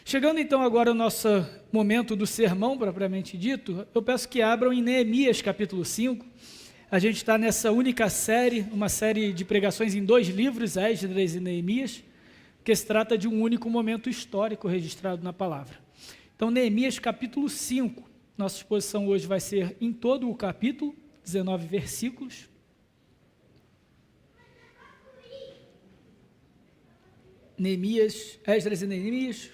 Chegando então agora ao nosso momento do sermão propriamente dito, eu peço que abram em Neemias capítulo 5. A gente está nessa única série, uma série de pregações em 2 livros, Esdras e Neemias, que se trata de um único momento histórico registrado na palavra. Então, Neemias capítulo 5, nossa exposição hoje vai ser em todo o capítulo, 19 versículos. Neemias, Esdras e Neemias,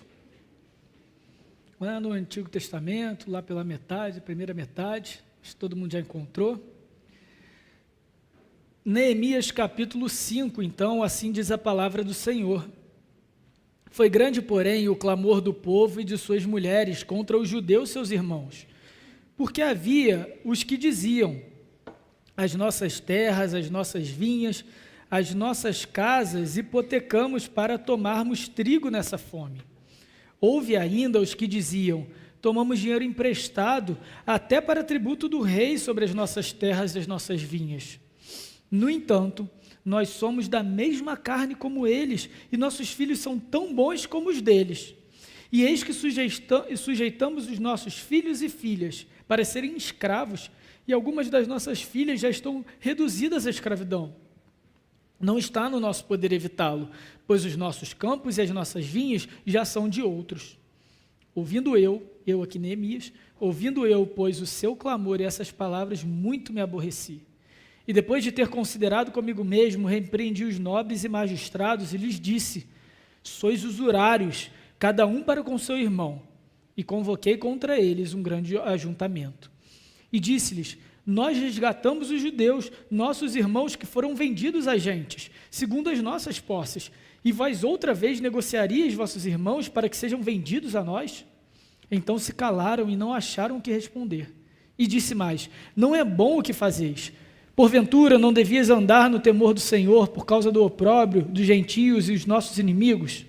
lá no Antigo Testamento, lá pela metade, primeira metade, acho que todo mundo já encontrou. Neemias capítulo 5, então, assim diz a palavra do Senhor. Foi grande, porém, o clamor do povo e de suas mulheres contra os judeus, seus irmãos, porque havia os que diziam: as nossas terras, as nossas vinhas, as nossas casas hipotecamos para tomarmos trigo nessa fome. Houve ainda os que diziam: tomamos dinheiro emprestado até para tributo do rei sobre as nossas terras e as nossas vinhas. No entanto, nós somos da mesma carne como eles, e nossos filhos são tão bons como os deles. E eis que sujeitamos os nossos filhos e filhas para serem escravos, e algumas das nossas filhas já estão reduzidas à escravidão. Não está no nosso poder evitá-lo, pois os nossos campos e as nossas vinhas já são de outros. Ouvindo eu aqui Neemias, pois, o seu clamor e essas palavras, muito me aborreci. E depois de ter considerado comigo mesmo, repreendi os nobres e magistrados e lhes disse: sois usurários, cada um para com seu irmão. E convoquei contra eles um grande ajuntamento. E disse-lhes: nós resgatamos os judeus, nossos irmãos que foram vendidos a gentes, segundo as nossas posses. E vós outra vez negociaríeis vossos irmãos para que sejam vendidos a nós? Então se calaram e não acharam o que responder. E disse mais: não é bom o que fazeis. Porventura não devias andar no temor do Senhor por causa do opróbrio dos gentios e os nossos inimigos?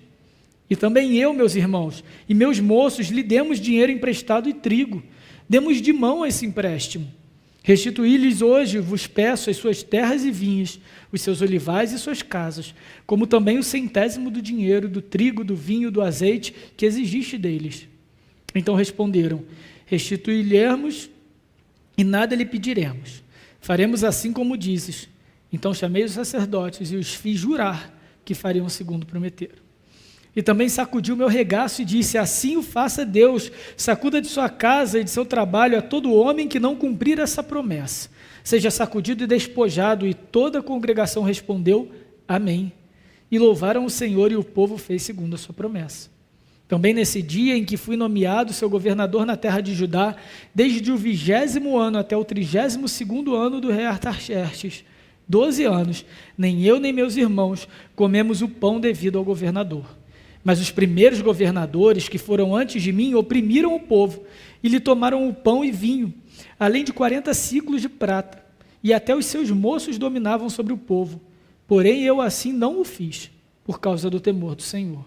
E também eu, meus irmãos, e meus moços, lhe demos dinheiro emprestado e trigo. Demos de mão esse empréstimo. Restituí-lhes hoje, vos peço, as suas terras e vinhas, os seus olivais e suas casas, como também o 100º do dinheiro, do trigo, do vinho, do azeite, que exigiste deles. Então responderam: restituí-lhes e nada lhe pediremos. Faremos assim como dizes. Então chamei os sacerdotes e os fiz jurar que fariam segundo prometeram. E também sacudiu meu regaço e disse: assim o faça Deus, sacuda de sua casa e de seu trabalho a todo homem que não cumprir essa promessa. Seja sacudido e despojado. E toda a congregação respondeu: amém. E louvaram o Senhor, e o povo fez segundo a sua promessa. Também nesse dia em que fui nomeado seu governador na terra de Judá, desde o 20º ano até o 32º ano do rei Artaxerxes, 12 anos, nem eu nem meus irmãos comemos o pão devido ao governador. Mas os primeiros governadores que foram antes de mim oprimiram o povo e lhe tomaram o pão e vinho, além de 40 siclos de prata, e até os seus moços dominavam sobre o povo. Porém eu assim não o fiz, por causa do temor do Senhor.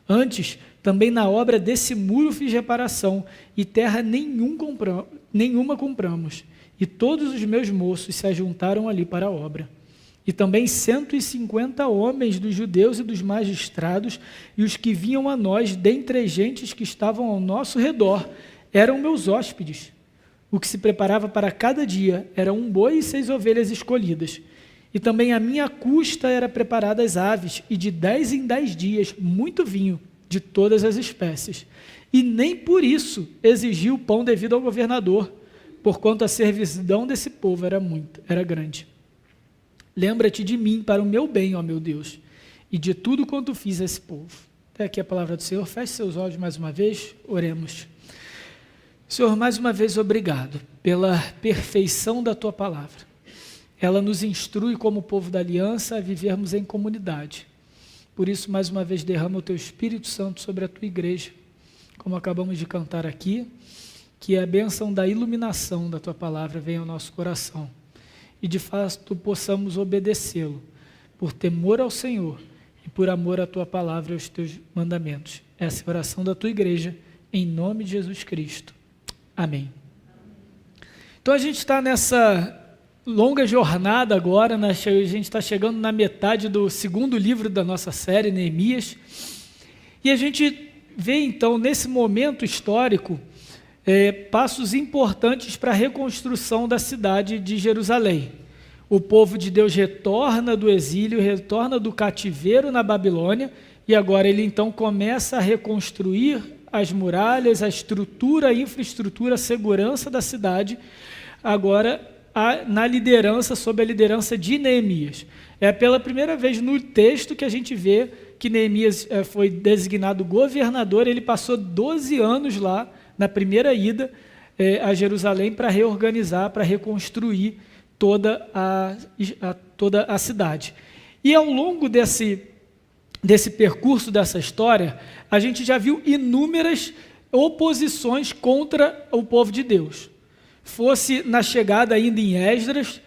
Antes, também na obra desse muro fiz reparação, e terra nenhuma compramos, e todos os meus moços se ajuntaram ali para a obra. E também 150 homens dos judeus e dos magistrados, e os que vinham a nós, dentre as gentes que estavam ao nosso redor, eram meus hóspedes. O que se preparava para cada dia era um boi e 6 ovelhas escolhidas. E também à minha custa era preparadas aves, e de 10 em 10 dias, muito vinho, de todas as espécies. E nem por isso exigiu o pão devido ao governador, porquanto a servidão desse povo era grande. Lembra-te de mim para o meu bem, ó meu Deus, e de tudo quanto fiz a esse povo. Até aqui a palavra do Senhor. Feche seus olhos mais uma vez, oremos. Senhor, mais uma vez obrigado pela perfeição da Tua palavra. Ela nos instrui como povo da aliança a vivermos em comunidade. Por isso, mais uma vez, derrama o Teu Espírito Santo sobre a Tua igreja, como acabamos de cantar aqui, que a bênção da iluminação da Tua palavra venha ao nosso coração e, de fato, possamos obedecê-lo por temor ao Senhor e por amor à Tua palavra e aos Teus mandamentos. Essa é a oração da Tua igreja, em nome de Jesus Cristo. Amém. Então, a gente está nessa longa jornada agora, a gente está chegando na metade do 2º livro da nossa série, Neemias, e a gente vê então nesse momento histórico passos importantes para a reconstrução da cidade de Jerusalém. O povo de Deus retorna do exílio, retorna do cativeiro na Babilônia, e agora ele então começa a reconstruir as muralhas, a estrutura, a infraestrutura, a segurança da cidade, agora sob a liderança de Neemias. É pela primeira vez no texto que a gente vê que Neemias foi designado governador. Ele passou 12 anos lá, na primeira ida a Jerusalém, para reorganizar, para reconstruir toda a cidade. E ao longo desse percurso, dessa história, a gente já viu inúmeras oposições contra o povo de Deus. Fosse na chegada ainda em Esdras,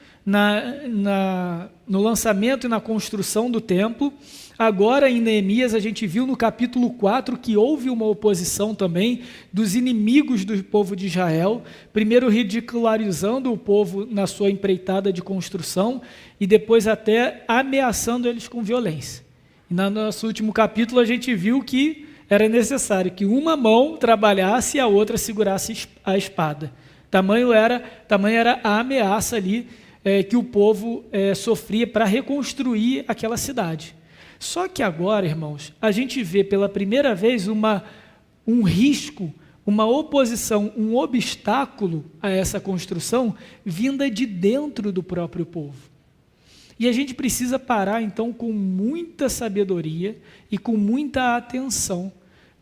no lançamento e na construção do templo. Agora em Neemias a gente viu no capítulo 4 que houve uma oposição também dos inimigos do povo de Israel, primeiro ridicularizando o povo na sua empreitada de construção e depois até ameaçando eles com violência. E no nosso último capítulo a gente viu que era necessário que uma mão trabalhasse e a outra segurasse a espada. Tamanho era a ameaça ali que o povo sofria para reconstruir aquela cidade. Só que agora, irmãos, a gente vê pela primeira vez um risco, uma oposição, um obstáculo a essa construção vinda de dentro do próprio povo. E a gente precisa parar, então, com muita sabedoria e com muita atenção,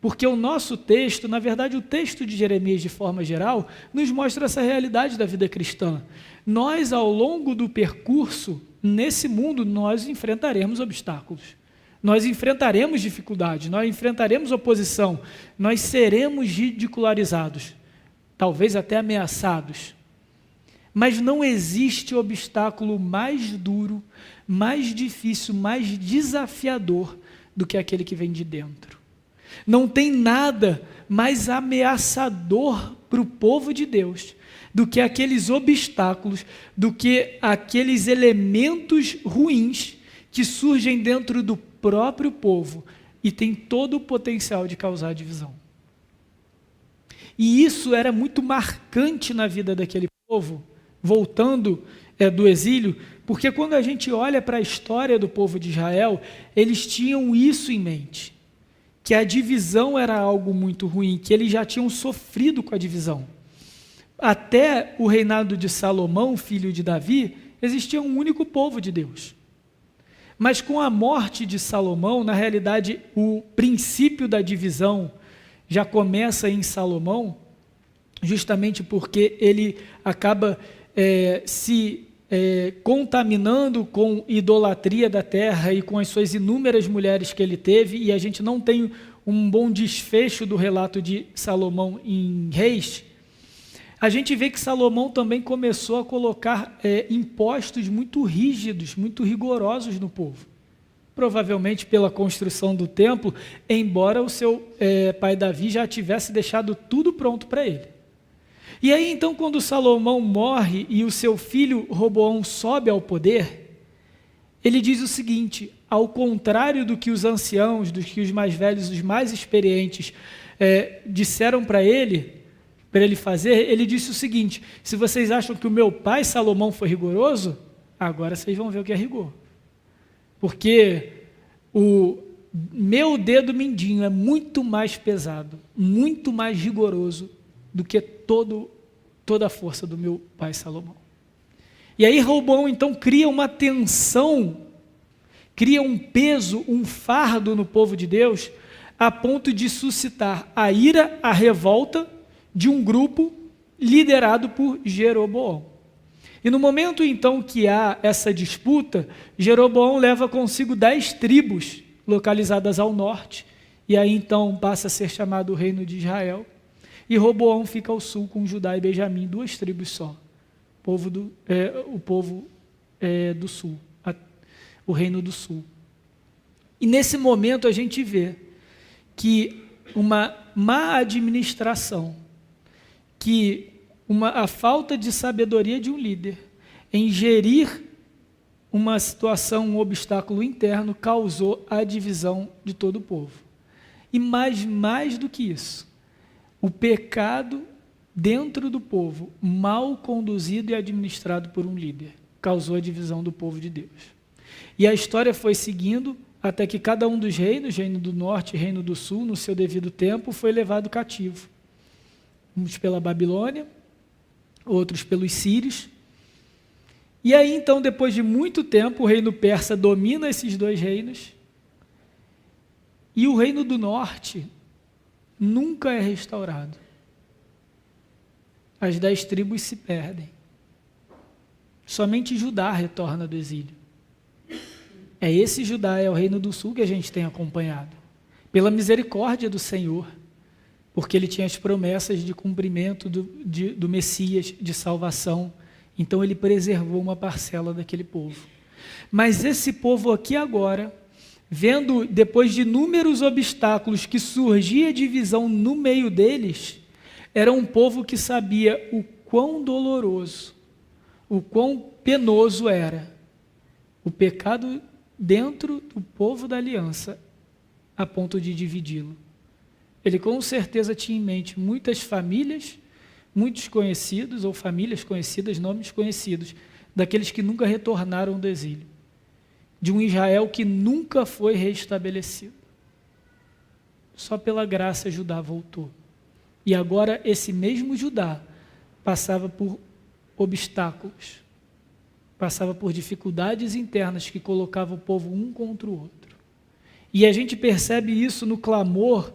porque o nosso texto, na verdade, o texto de Jeremias, de forma geral, nos mostra essa realidade da vida cristã. Nós, ao longo do percurso, nesse mundo, nós enfrentaremos obstáculos. Nós enfrentaremos dificuldades, nós enfrentaremos oposição, nós seremos ridicularizados, talvez até ameaçados. Mas não existe obstáculo mais duro, mais difícil, mais desafiador do que aquele que vem de dentro. Não tem nada mais ameaçador para o povo de Deus do que aqueles obstáculos, do que aqueles elementos ruins que surgem dentro do próprio povo e tem todo o potencial de causar divisão. E isso era muito marcante na vida daquele povo, voltando do exílio, porque quando a gente olha para a história do povo de Israel, eles tinham isso em mente, que a divisão era algo muito ruim, que eles já tinham sofrido com a divisão. Até o reinado de Salomão, filho de Davi, existia um único povo de Deus. Mas com a morte de Salomão, na realidade, o princípio da divisão já começa em Salomão, justamente porque ele acaba se contaminando com idolatria da terra e com as suas inúmeras mulheres que ele teve, e a gente não tem um bom desfecho do relato de Salomão em Reis. A gente vê que Salomão também começou a colocar impostos muito rígidos, muito rigorosos no povo. Provavelmente pela construção do templo, embora o seu pai Davi já tivesse deixado tudo pronto para ele. E aí então, quando Salomão morre e o seu filho Roboão sobe ao poder, ele diz o seguinte: ao contrário do que os anciãos, do que os mais velhos, os mais experientes disseram para ele fazer, ele disse o seguinte: se vocês acham que o meu pai Salomão foi rigoroso, agora vocês vão ver o que é rigor. Porque o meu dedo mindinho é muito mais pesado, muito mais rigoroso do que toda a força do meu pai Salomão. E aí Roboão então cria uma tensão, cria um peso, um fardo no povo de Deus, a ponto de suscitar a ira, a revolta de um grupo liderado por Jeroboão. E no momento então que há essa disputa, Jeroboão leva consigo 10 tribos localizadas ao norte, e aí então passa a ser chamado o reino de Israel, e Roboão fica ao sul com Judá e Benjamim, 2 tribos só, o povo do sul, o reino do sul. E nesse momento a gente vê que uma má administração, que a falta de sabedoria de um líder em gerir uma situação, um obstáculo interno, causou a divisão de todo o povo. E mais do que isso, o pecado dentro do povo, mal conduzido e administrado por um líder, causou a divisão do povo de Deus. E a história foi seguindo até que cada um dos reinos, reino do norte e reino do sul, no seu devido tempo, foi levado cativo. Uns pela Babilônia, outros pelos sírios. E aí, então, depois de muito tempo, o reino persa domina esses dois reinos, e o reino do norte nunca é restaurado. As 10 tribos se perdem. Somente Judá retorna do exílio. É esse Judá, é o reino do sul que a gente tem acompanhado. Pela misericórdia do Senhor, porque ele tinha as promessas de cumprimento do Messias, de salvação. Então ele preservou uma parcela daquele povo. Mas esse povo aqui agora, vendo depois de inúmeros obstáculos que surgia divisão no meio deles, era um povo que sabia o quão doloroso, o quão penoso era o pecado dentro do povo da aliança, a ponto de dividi-lo. Ele com certeza tinha em mente muitas famílias, muitos conhecidos, ou famílias conhecidas, nomes conhecidos, daqueles que nunca retornaram do exílio, de um Israel que nunca foi restabelecido. Só pela graça Judá voltou. E agora esse mesmo Judá passava por obstáculos, passava por dificuldades internas que colocavam o povo um contra o outro. E a gente percebe isso no clamor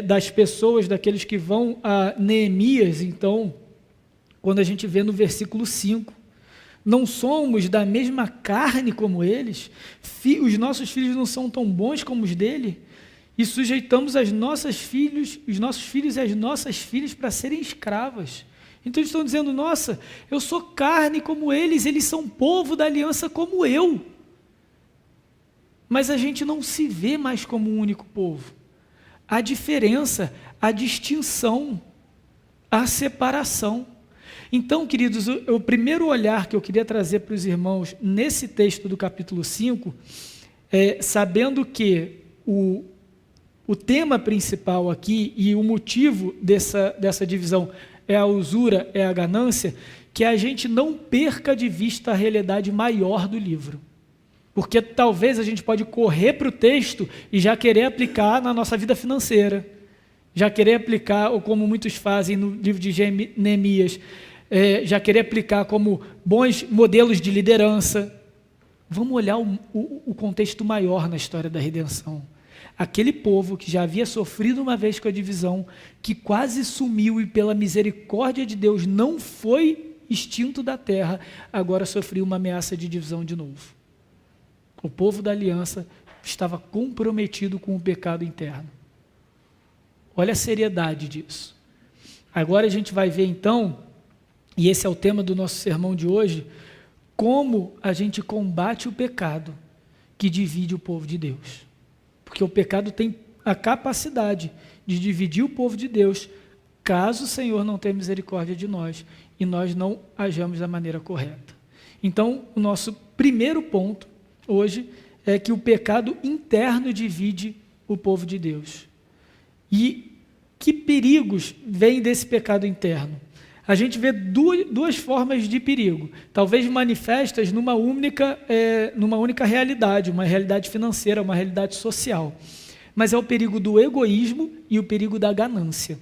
das pessoas, daqueles que vão a Neemias, então, quando a gente vê no versículo 5, não somos da mesma carne como eles, os nossos filhos não são tão bons como os dele, e sujeitamos os nossos filhos e as nossas filhas para serem escravas. Então eles estão dizendo, nossa, eu sou carne como eles são povo da aliança como eu. Mas a gente não se vê mais como um único povo. A diferença, a distinção, a separação. Então, queridos, o primeiro olhar que eu queria trazer para os irmãos nesse texto do capítulo 5, sabendo que o tema principal aqui e o motivo dessa divisão é a usura, é a ganância, que a gente não perca de vista a realidade maior do livro. Porque talvez a gente pode correr para o texto e já querer aplicar na nossa vida financeira, já querer aplicar, ou como muitos fazem no livro de Neemias, já querer aplicar como bons modelos de liderança. Vamos olhar o contexto maior na história da redenção. Aquele povo que já havia sofrido uma vez com a divisão, que quase sumiu e pela misericórdia de Deus não foi extinto da terra, agora sofreu uma ameaça de divisão de novo. O povo da aliança estava comprometido com o pecado interno. Olha a seriedade disso. Agora a gente vai ver então, e esse é o tema do nosso sermão de hoje, como a gente combate o pecado que divide o povo de Deus. Porque o pecado tem a capacidade de dividir o povo de Deus, caso o Senhor não tenha misericórdia de nós e nós não hajamos da maneira correta. Então, o nosso primeiro ponto hoje é que o pecado interno divide o povo de Deus. E que perigos vêm desse pecado interno? A gente vê duas formas de perigo, talvez manifestas numa única realidade, uma realidade financeira, uma realidade social. Mas é o perigo do egoísmo e o perigo da ganância.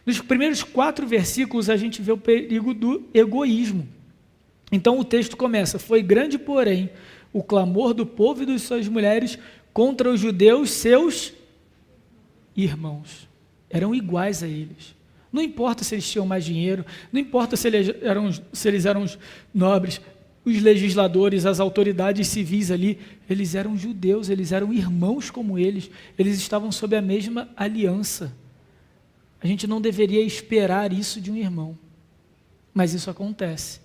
Nos primeiros 4 versículos a gente vê o perigo do egoísmo. Então o texto começa, foi grande, porém, o clamor do povo e de suas mulheres contra os judeus, seus irmãos. Eram iguais a eles. Não importa se eles tinham mais dinheiro, não importa se eles eram os nobres, os legisladores, as autoridades civis ali, eles eram judeus, eles eram irmãos como eles estavam sob a mesma aliança. A gente não deveria esperar isso de um irmão, mas isso acontece.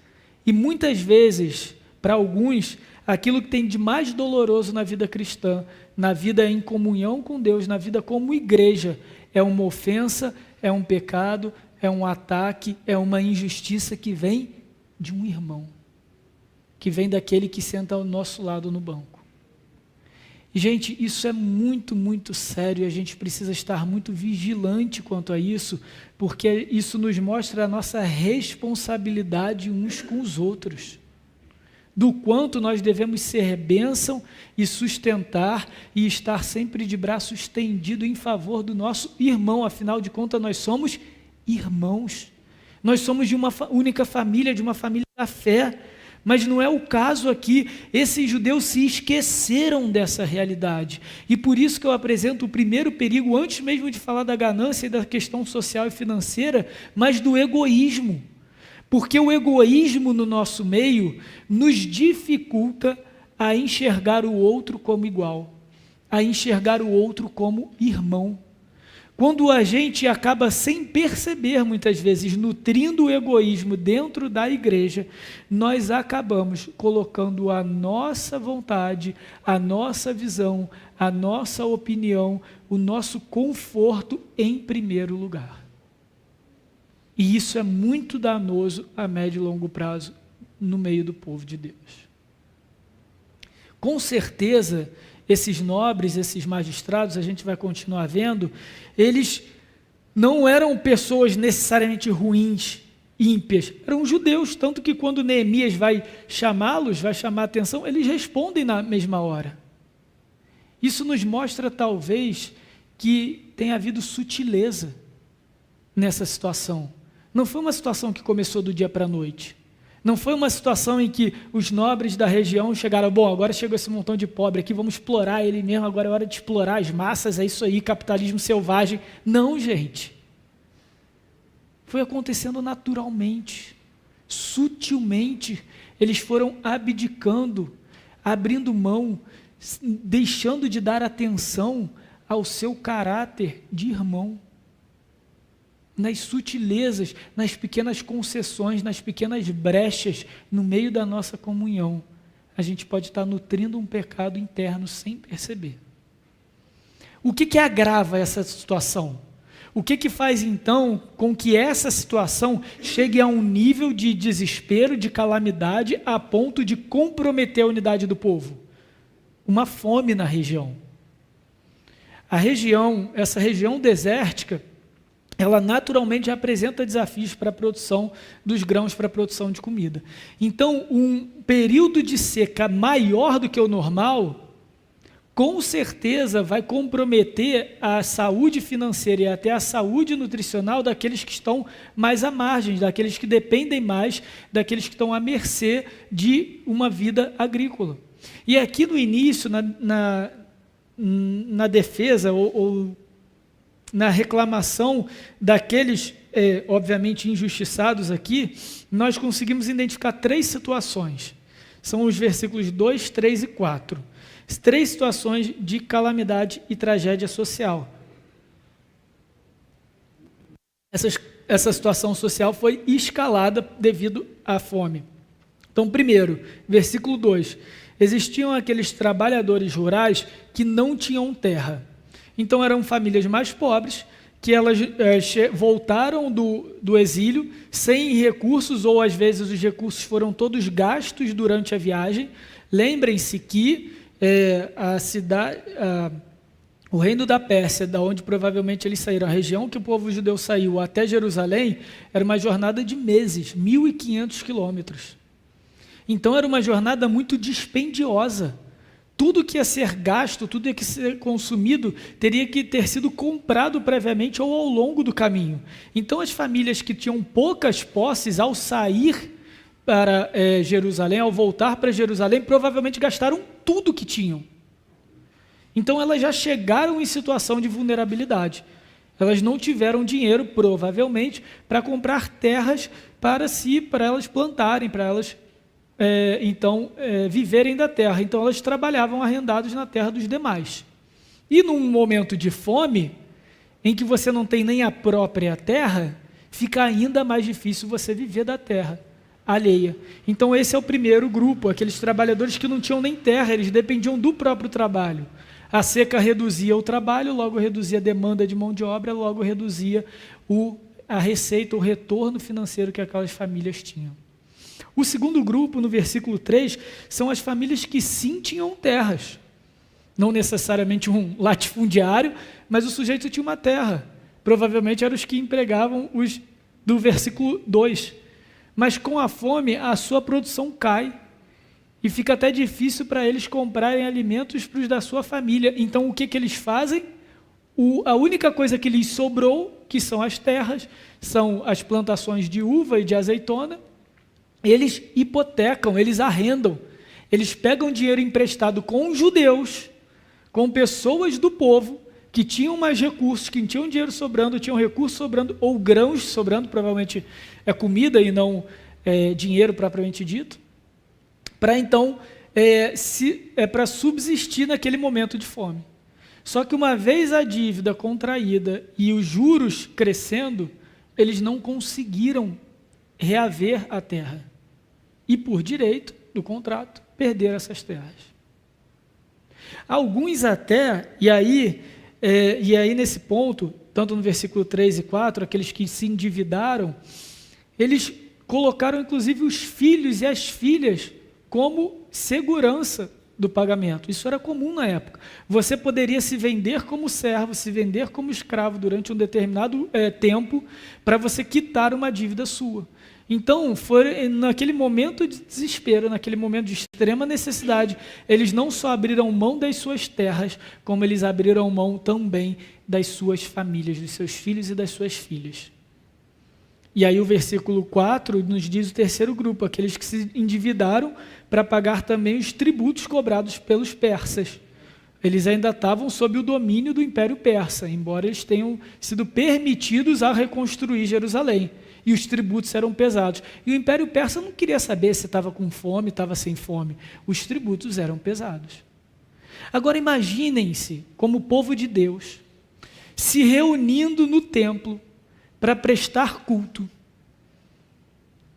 E muitas vezes, para alguns, aquilo que tem de mais doloroso na vida cristã, na vida em comunhão com Deus, na vida como igreja, é uma ofensa, é um pecado, é um ataque, é uma injustiça que vem de um irmão, que vem daquele que senta ao nosso lado no banco. E, gente, isso é muito, muito sério, e a gente precisa estar muito vigilante quanto a isso, porque isso nos mostra a nossa responsabilidade uns com os outros, do quanto nós devemos ser bênção e sustentar e estar sempre de braço estendido em favor do nosso irmão. Afinal de contas, nós somos irmãos, nós somos de uma única família, de uma família da fé. Mas não é o caso aqui. Esses judeus se esqueceram dessa realidade, e por isso que eu apresento o primeiro perigo, antes mesmo de falar da ganância e da questão social e financeira, mas do egoísmo, porque o egoísmo no nosso meio nos dificulta a enxergar o outro como igual, a enxergar o outro como irmão. Quando a gente acaba sem perceber, muitas vezes, nutrindo o egoísmo dentro da igreja, nós acabamos colocando a nossa vontade, a nossa visão, a nossa opinião, o nosso conforto em primeiro lugar. E isso é muito danoso a médio e longo prazo no meio do povo de Deus. Com certeza, esses nobres, esses magistrados, a gente vai continuar vendo, eles não eram pessoas necessariamente ruins, ímpias, eram judeus, tanto que quando Neemias vai chamá-los, vai chamar a atenção, eles respondem na mesma hora. Isso nos mostra, talvez, que tem havido sutileza nessa situação. Não foi uma situação que começou do dia para a noite. Não foi uma situação em que os nobres da região chegaram, bom, agora chegou esse montão de pobre aqui, vamos explorar ele mesmo, agora é hora de explorar as massas, é isso aí, capitalismo selvagem. Não, gente. Foi acontecendo naturalmente, sutilmente. Eles foram abdicando, abrindo mão, deixando de dar atenção ao seu caráter de irmão. Nas sutilezas, nas pequenas concessões, nas pequenas brechas no meio da nossa comunhão, a gente pode estar nutrindo um pecado interno sem perceber. O que agrava essa situação? O que faz então com que essa situação chegue a um nível de desespero, de calamidade, a ponto de comprometer a unidade do povo? Uma fome na região. Essa região desértica, ela naturalmente apresenta desafios para a produção dos grãos, para a produção de comida. Então, um período de seca maior do que o normal, com certeza vai comprometer a saúde financeira e até a saúde nutricional daqueles que estão mais à margem, daqueles que dependem mais, daqueles que estão à mercê de uma vida agrícola. E aqui no início, na defesa ou na reclamação daqueles, obviamente, injustiçados aqui, nós conseguimos identificar 3 situações. São os versículos 2, 3 e 4. 3 situações de calamidade e tragédia social. Essa situação social foi escalada devido à fome. Então, primeiro, versículo 2. Existiam aqueles trabalhadores rurais que não tinham terra. Então, eram famílias mais pobres, que elas voltaram do exílio sem recursos, ou às vezes os recursos foram todos gastos durante a viagem. Lembrem-se que o reino da Pérsia, da onde provavelmente eles saíram, a região que o povo judeu saiu até Jerusalém, era uma jornada de meses, 1.500 quilômetros. Então, era uma jornada muito dispendiosa. Tudo que ia ser gasto, tudo que ia ser consumido, teria que ter sido comprado previamente ou ao longo do caminho. Então, as famílias que tinham poucas posses, ao sair para Jerusalém, ao voltar para Jerusalém, provavelmente gastaram tudo que tinham. Então, elas já chegaram em situação de vulnerabilidade. Elas não tiveram dinheiro, provavelmente, para comprar terras para elas plantarem, para elas viverem da terra. Então, elas trabalhavam arrendados na terra dos demais. E num momento de fome, em que você não tem nem a própria terra, fica ainda mais difícil você viver da terra alheia. Então, esse é o primeiro grupo, aqueles trabalhadores que não tinham nem terra, eles dependiam do próprio trabalho. A seca reduzia o trabalho, logo reduzia a demanda de mão de obra, logo reduzia a receita, o retorno financeiro que aquelas famílias tinham. O segundo grupo, no versículo 3, são as famílias que sim tinham terras. não necessariamente um latifundiário, mas o sujeito tinha uma terra. Provavelmente eram os que empregavam os do versículo 2. Mas com a fome, a sua produção cai e fica até difícil para eles comprarem alimentos para os da sua família. Então, o que eles fazem? A única coisa que lhes sobrou, que são as terras, são as plantações de uva e de azeitona, eles hipotecam, eles arrendam, eles pegam dinheiro emprestado com judeus, com pessoas do povo, que tinham mais recursos, que tinham dinheiro sobrando, tinham recursos sobrando, ou grãos sobrando, provavelmente é comida e não dinheiro propriamente dito, para então, para subsistir naquele momento de fome. Só que uma vez a dívida contraída e os juros crescendo, eles não conseguiram reaver a terra. E por direito do contrato, perderam essas terras. Alguns até, e aí nesse ponto, tanto no versículo 3 e 4, aqueles que se endividaram, eles colocaram inclusive os filhos e as filhas como segurança do pagamento. Isso era comum na época. Você poderia se vender como servo, se vender como escravo durante um determinado tempo para você quitar uma dívida sua. Então, foi naquele momento de desespero, naquele momento de extrema necessidade, eles não só abriram mão das suas terras, como eles abriram mão também das suas famílias, dos seus filhos e das suas filhas. E aí o versículo 4 nos diz o terceiro grupo, aqueles que se endividaram para pagar também os tributos cobrados pelos persas. Eles ainda estavam sob o domínio do Império Persa, embora eles tenham sido permitidos a reconstruir Jerusalém. E os tributos eram pesados. E o Império Persa não queria saber se estava com fome, estava sem fome. Os tributos eram pesados. Agora imaginem-se como povo de Deus, se reunindo no templo para prestar culto.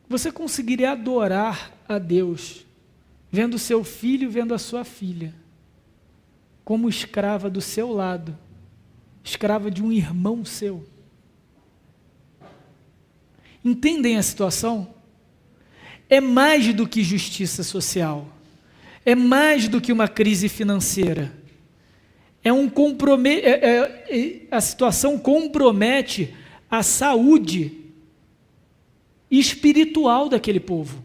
Você conseguiria adorar a Deus, vendo seu filho, vendo a sua filha, como escrava do seu lado, escrava de um irmão seu? Entendem a situação? É mais do que justiça social, é mais do que uma crise financeira, a situação compromete a saúde espiritual daquele povo,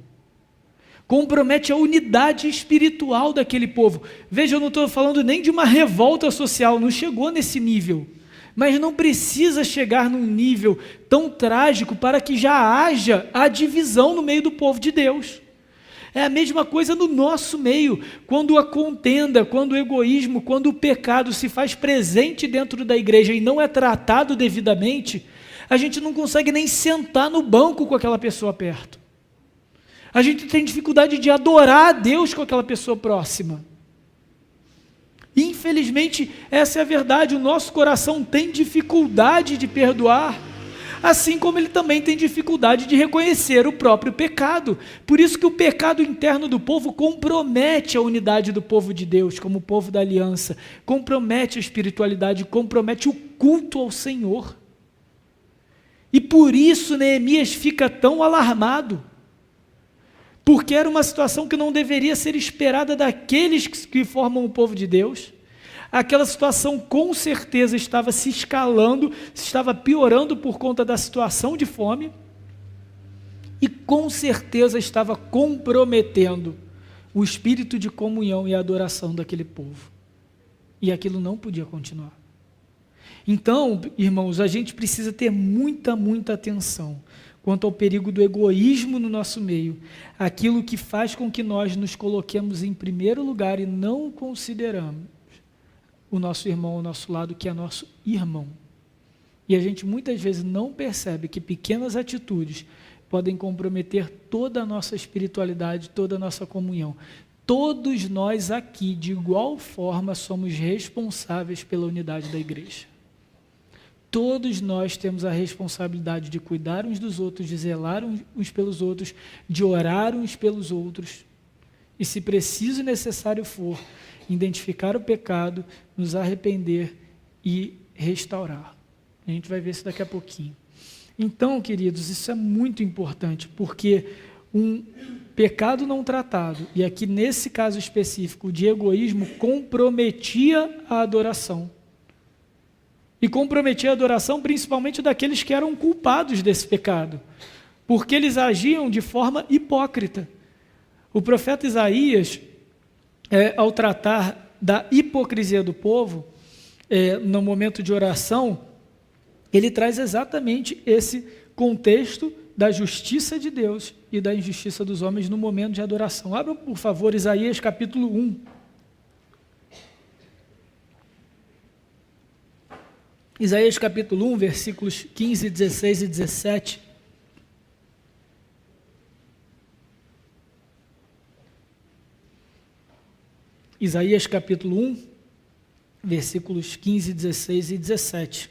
compromete a unidade espiritual daquele povo. Veja, eu não estou falando nem de uma revolta social, não chegou nesse nível, mas não precisa chegar num nível tão trágico para que já haja a divisão no meio do povo de Deus. É a mesma coisa no nosso meio, quando a contenda, quando o egoísmo, quando o pecado se faz presente dentro da igreja e não é tratado devidamente, a gente não consegue nem sentar no banco com aquela pessoa perto. A gente tem dificuldade de adorar a Deus com aquela pessoa próxima. Infelizmente, essa é a verdade, o nosso coração tem dificuldade de perdoar, assim como ele também tem dificuldade de reconhecer o próprio pecado. Por isso que o pecado interno do povo compromete a unidade do povo de Deus, como o povo da aliança, compromete a espiritualidade, compromete o culto ao Senhor. E por isso Neemias fica tão alarmado, porque era uma situação que não deveria ser esperada daqueles que formam o povo de Deus. Aquela situação com certeza estava se escalando, estava piorando por conta da situação de fome, e com certeza estava comprometendo o espírito de comunhão e adoração daquele povo. E aquilo não podia continuar. Então, irmãos, a gente precisa ter muita atenção quanto ao perigo do egoísmo no nosso meio, aquilo que faz com que nós nos coloquemos em primeiro lugar e não consideramos o nosso irmão ao nosso lado, que é nosso irmão. E a gente muitas vezes não percebe que pequenas atitudes podem comprometer toda a nossa espiritualidade, toda a nossa comunhão. Todos nós aqui, de igual forma, somos responsáveis pela unidade da igreja. Todos nós temos a responsabilidade de cuidar uns dos outros, de zelar uns pelos outros, de orar uns pelos outros. E se preciso e necessário for, identificar o pecado, nos arrepender e restaurar. A gente vai ver isso daqui a pouquinho. Então, queridos, isso é muito importante, porque pecado não tratado, e aqui nesse caso específico de egoísmo, comprometia a adoração. E comprometia a adoração principalmente daqueles que eram culpados desse pecado, porque eles agiam de forma hipócrita. O profeta Isaías, ao tratar da hipocrisia do povo, no momento de oração, ele traz exatamente esse contexto da justiça de Deus e da injustiça dos homens no momento de adoração. Abra, por favor, Isaías capítulo 1. Isaías capítulo 1, versículos 15, 16 e 17. Isaías capítulo 1, versículos 15, 16 e 17.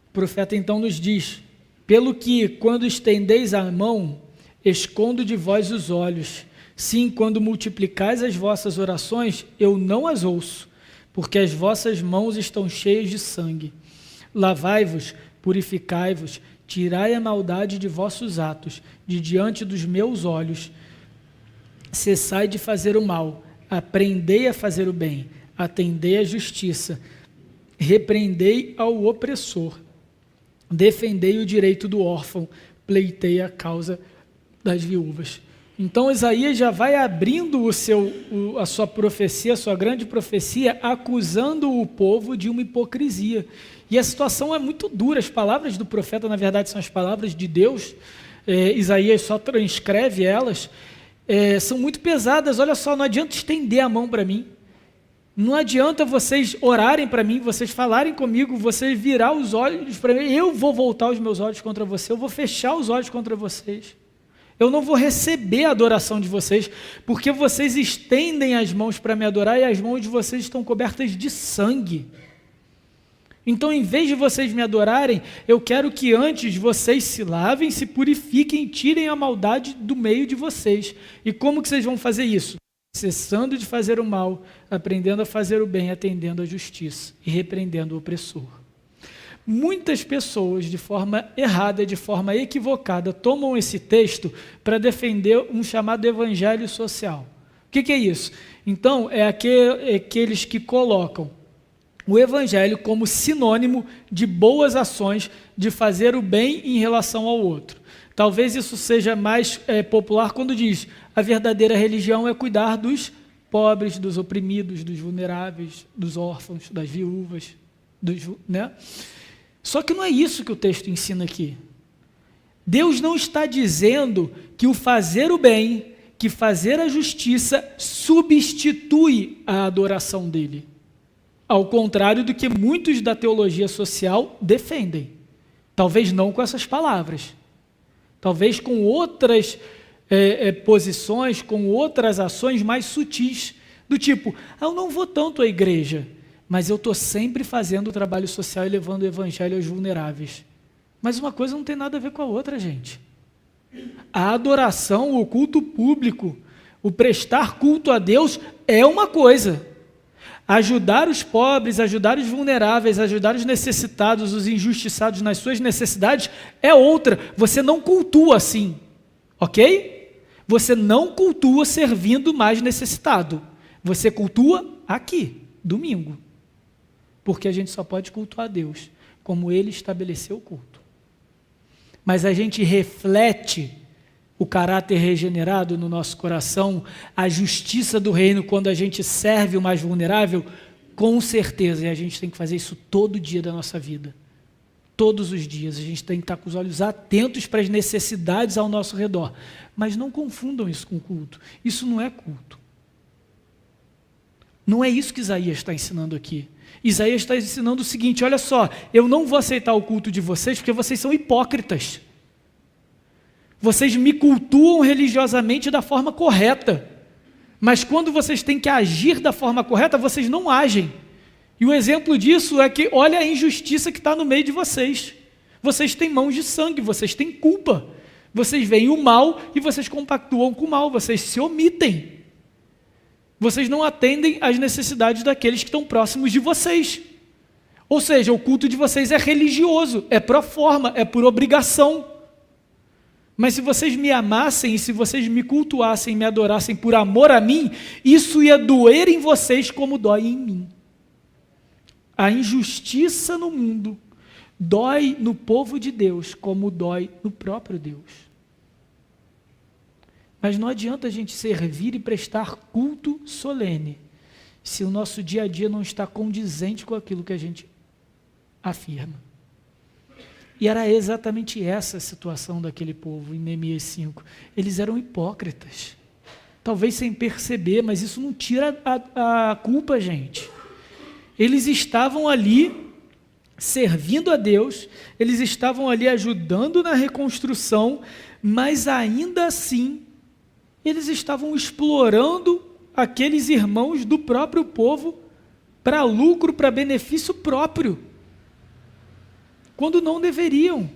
O profeta então nos diz: pelo que, quando estendeis a mão, escondo de vós os olhos. Sim, quando multiplicais as vossas orações, eu não as ouço, porque as vossas mãos estão cheias de sangue. Lavai-vos, purificai-vos, tirai a maldade de vossos atos, de diante dos meus olhos. Cessai de fazer o mal, aprendei a fazer o bem, atendei a justiça, repreendei ao opressor, defendei o direito do órfão, pleitei a causa das viúvas. Então Isaías já vai abrindo a sua profecia, a sua grande profecia, acusando o povo de uma hipocrisia. E a situação é muito dura. As palavras do profeta, na verdade, são as palavras de Deus. Isaías só transcreve elas. São muito pesadas. Olha só, não adianta estender a mão para mim. Não adianta vocês orarem para mim, vocês falarem comigo, vocês virar os olhos para mim. Eu vou voltar os meus olhos contra você, eu vou fechar os olhos contra vocês. Eu não vou receber a adoração de vocês, porque vocês estendem as mãos para me adorar e as mãos de vocês estão cobertas de sangue. Então, em vez de vocês me adorarem, eu quero que antes vocês se lavem, se purifiquem e tirem a maldade do meio de vocês. E como que vocês vão fazer isso? Cessando de fazer o mal, aprendendo a fazer o bem, atendendo à justiça e repreendendo o opressor. Muitas pessoas, de forma errada, de forma equivocada, tomam esse texto para defender um chamado evangelho social. O que é isso? Então, é aqueles que colocam o evangelho como sinônimo de boas ações, de fazer o bem em relação ao outro. Talvez isso seja mais popular quando diz: a verdadeira religião é cuidar dos pobres, dos oprimidos, dos vulneráveis, dos órfãos, das viúvas, né? Só que não é isso que o texto ensina aqui. Deus não está dizendo que o fazer o bem, que fazer a justiça substitui a adoração dele. Ao contrário do que muitos da teologia social defendem. Talvez não com essas palavras. Talvez com outras posições, com outras ações mais sutis. Do tipo, eu não vou tanto à igreja, mas eu estou sempre fazendo o trabalho social e levando o evangelho aos vulneráveis. Mas uma coisa não tem nada a ver com a outra, gente. A adoração, o culto público, o prestar culto a Deus é uma coisa. Ajudar os pobres, ajudar os vulneráveis, ajudar os necessitados, os injustiçados nas suas necessidades é outra. Você não cultua assim, ok? Você não cultua servindo mais necessitado. Você cultua aqui, domingo. Porque a gente só pode cultuar a Deus como Ele estabeleceu o culto. Mas a gente reflete o caráter regenerado no nosso coração, a justiça do reino quando a gente serve o mais vulnerável, com certeza, e a gente tem que fazer isso todo dia da nossa vida. Todos os dias, a gente tem que estar com os olhos atentos para as necessidades ao nosso redor. Mas não confundam isso com culto. Isso não é culto. Não é isso que Isaías está ensinando aqui. Isaías está ensinando o seguinte: olha só, eu não vou aceitar o culto de vocês porque vocês são hipócritas. Vocês me cultuam religiosamente da forma correta, mas quando vocês têm que agir da forma correta, vocês não agem. E o exemplo disso é que olha a injustiça que está no meio de vocês. Vocês têm mãos de sangue, vocês têm culpa. Vocês veem o mal e vocês compactuam com o mal, vocês se omitem. Vocês não atendem às necessidades daqueles que estão próximos de vocês. Ou seja, o culto de vocês é religioso, é pro forma, é por obrigação. Mas se vocês me amassem e se vocês me cultuassem e me adorassem por amor a mim, isso ia doer em vocês como dói em mim. A injustiça no mundo dói no povo de Deus como dói no próprio Deus. Mas não adianta a gente servir e prestar culto solene se o nosso dia a dia não está condizente com aquilo que a gente afirma. E era exatamente essa a situação daquele povo em Neemias 5. Eles eram hipócritas, talvez sem perceber, mas isso não tira a culpa, gente. Eles estavam ali servindo a Deus, eles estavam ali ajudando na reconstrução, mas ainda assim, eles estavam explorando aqueles irmãos do próprio povo para lucro, para benefício próprio, quando não deveriam.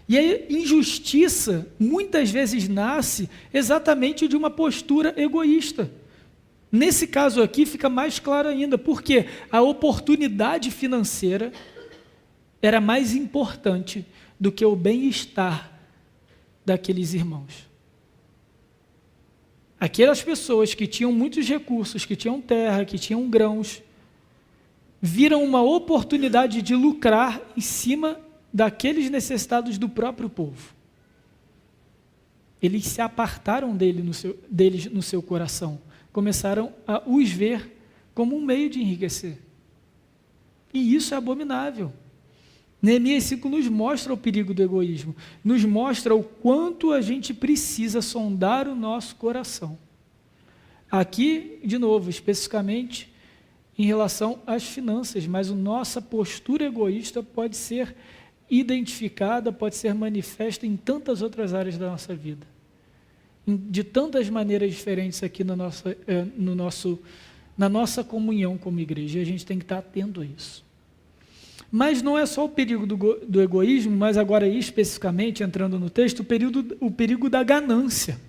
E a injustiça muitas vezes nasce exatamente de uma postura egoísta. Nesse caso aqui fica mais claro ainda, porque a oportunidade financeira era mais importante do que o bem-estar daqueles irmãos. Aquelas pessoas que tinham muitos recursos, que tinham terra, que tinham grãos, viram uma oportunidade de lucrar em cima daqueles necessitados do próprio povo. Eles se apartaram deles no seu coração, começaram a os ver como um meio de enriquecer. E isso é abominável. Neemias 5 nos mostra o perigo do egoísmo, nos mostra o quanto a gente precisa sondar o nosso coração. Aqui, de novo, especificamente em relação às finanças, mas a nossa postura egoísta pode ser identificada, pode ser manifesta em tantas outras áreas da nossa vida, de tantas maneiras diferentes aqui na nossa comunhão como igreja, e a gente tem que estar atento a isso. Mas não é só o perigo do egoísmo, mas agora especificamente, entrando no texto, o perigo da ganância.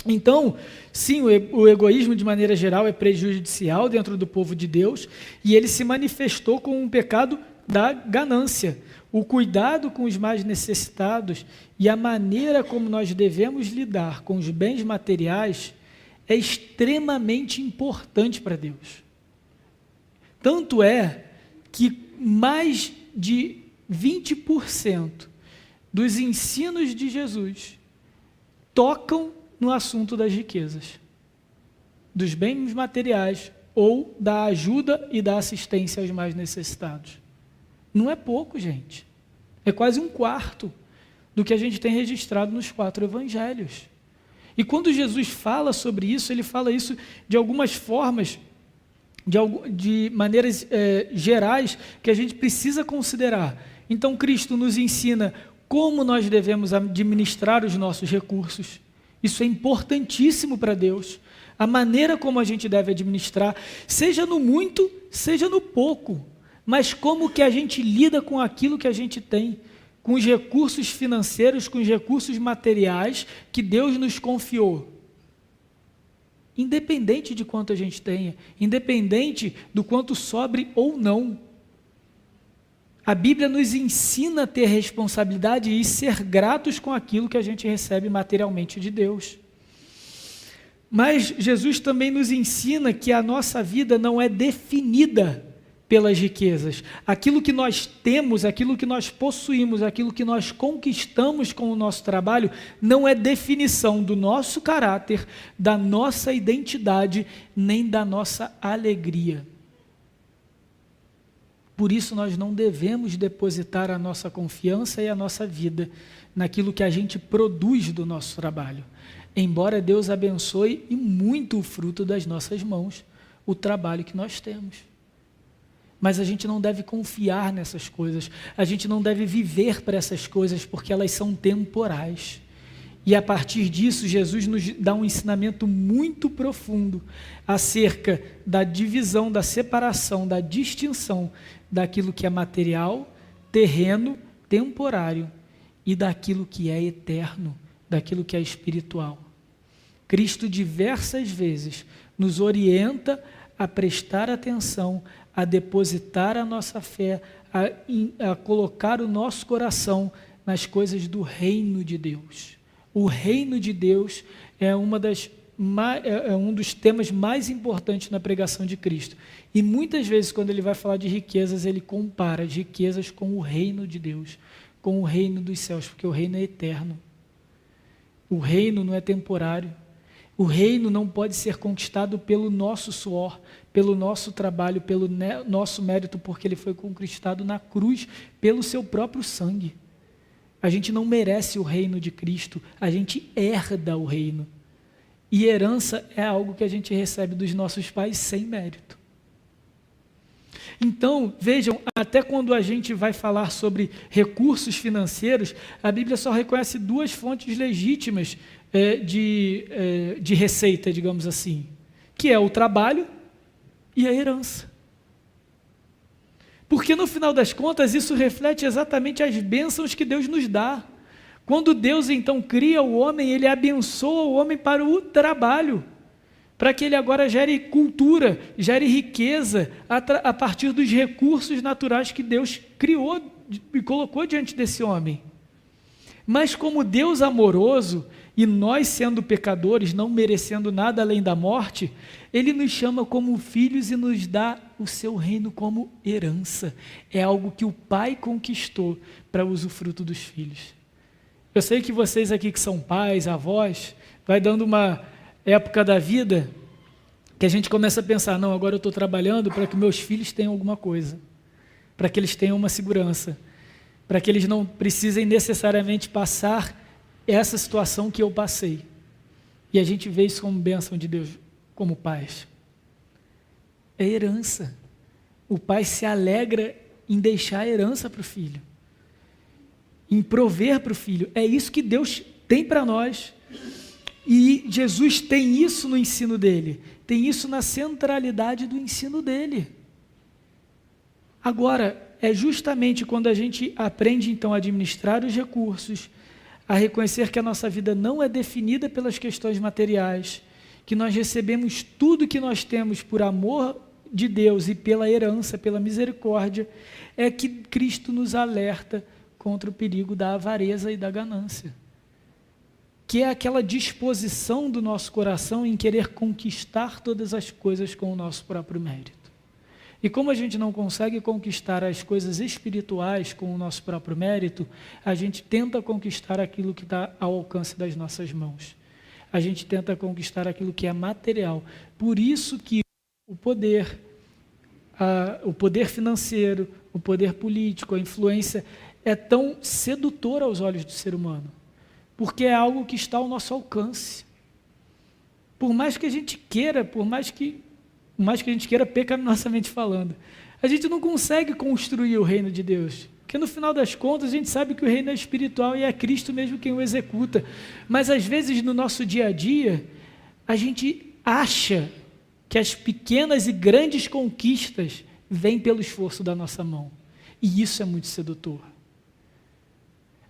Então, sim, o egoísmo de maneira geral é prejudicial dentro do povo de Deus, e ele se manifestou com um pecado da ganância. O cuidado com os mais necessitados e a maneira como nós devemos lidar com os bens materiais é extremamente importante para Deus. Tanto é que mais de 20% dos ensinos de Jesus tocam no assunto das riquezas, dos bens materiais ou da ajuda e da assistência aos mais necessitados. Não é pouco, gente. É quase um quarto do que a gente tem registrado nos 4 evangelhos. E quando Jesus fala sobre isso, ele fala isso de algumas formas, de maneiras gerais que a gente precisa considerar. Então, Cristo nos ensina como nós devemos administrar os nossos recursos. Isso é importantíssimo para Deus. A maneira como a gente deve administrar, seja no muito, seja no pouco, mas como que a gente lida com aquilo que a gente tem, com os recursos financeiros, com os recursos materiais que Deus nos confiou. Independente de quanto a gente tenha, independente do quanto sobre ou não. A Bíblia nos ensina a ter responsabilidade e ser gratos com aquilo que a gente recebe materialmente de Deus. Mas Jesus também nos ensina que a nossa vida não é definida pelas riquezas. Aquilo que nós temos, aquilo que nós possuímos, aquilo que nós conquistamos com o nosso trabalho, não é definição do nosso caráter, da nossa identidade, nem da nossa alegria. Por isso nós não devemos depositar a nossa confiança e a nossa vida naquilo que a gente produz do nosso trabalho. Embora Deus abençoe e muito o fruto das nossas mãos, o trabalho que nós temos. Mas a gente não deve confiar nessas coisas, a gente não deve viver para essas coisas, porque elas são temporais. E a partir disso, Jesus nos dá um ensinamento muito profundo acerca da divisão, da separação, da distinção daquilo que é material, terreno, temporário, e daquilo que é eterno, daquilo que é espiritual. Cristo diversas vezes nos orienta a prestar atenção, a depositar a nossa fé, a colocar o nosso coração nas coisas do reino de Deus. O reino de Deus é um dos temas mais importantes na pregação de Cristo. E muitas vezes, quando ele vai falar de riquezas, ele compara as riquezas com o reino de Deus, com o reino dos céus, porque o reino é eterno. O reino não é temporário. O reino não pode ser conquistado pelo nosso suor, pelo nosso trabalho, pelo nosso mérito, porque ele foi conquistado na cruz pelo seu próprio sangue. A gente não merece o reino de Cristo, a gente herda o reino. E herança é algo que a gente recebe dos nossos pais sem mérito. Então, vejam, até quando a gente vai falar sobre recursos financeiros, a Bíblia só reconhece duas fontes legítimas de receita, digamos assim, que é o trabalho e a herança. Porque no final das contas, isso reflete exatamente as bênçãos que Deus nos dá. Quando Deus então cria o homem, ele abençoa o homem para o trabalho, para que ele agora gere cultura, gere riqueza a partir dos recursos naturais que Deus criou e colocou diante desse homem. Mas como Deus amoroso, e nós sendo pecadores, não merecendo nada além da morte, ele nos chama como filhos e nos dá o seu reino como herança. É algo que o Pai conquistou para usufruto dos filhos. Eu sei que vocês aqui que são pais, avós, vai dando uma época da vida que a gente começa a pensar, não, agora eu estou trabalhando para que meus filhos tenham alguma coisa, para que eles tenham uma segurança, para que eles não precisem necessariamente passar essa situação que eu passei. E a gente vê isso como bênção de Deus, como pais. É herança. O pai se alegra em deixar a herança para o filho, em prover para o filho. É isso que Deus tem para nós. E Jesus tem isso no ensino dele, tem isso na centralidade do ensino dele. Agora, é justamente quando a gente aprende então a administrar os recursos, a reconhecer que a nossa vida não é definida pelas questões materiais, que nós recebemos tudo que nós temos por amor de Deus e pela herança, pela misericórdia, é que Cristo nos alerta contra o perigo da avareza e da ganância, que é aquela disposição do nosso coração em querer conquistar todas as coisas com o nosso próprio mérito. E como a gente não consegue conquistar as coisas espirituais com o nosso próprio mérito, a gente tenta conquistar aquilo que está ao alcance das nossas mãos. A gente tenta conquistar aquilo que é material. Por isso que o poder financeiro, o poder político, a influência é tão sedutor aos olhos do ser humano, porque é algo que está ao nosso alcance. Por mais que a gente queira, por mais que a gente queira pecaminosamente falando, a gente não consegue construir o reino de Deus, porque no final das contas a gente sabe que o reino é espiritual e é Cristo mesmo quem o executa, mas às vezes no nosso dia a dia, a gente acha que as pequenas e grandes conquistas vêm pelo esforço da nossa mão, e isso é muito sedutor.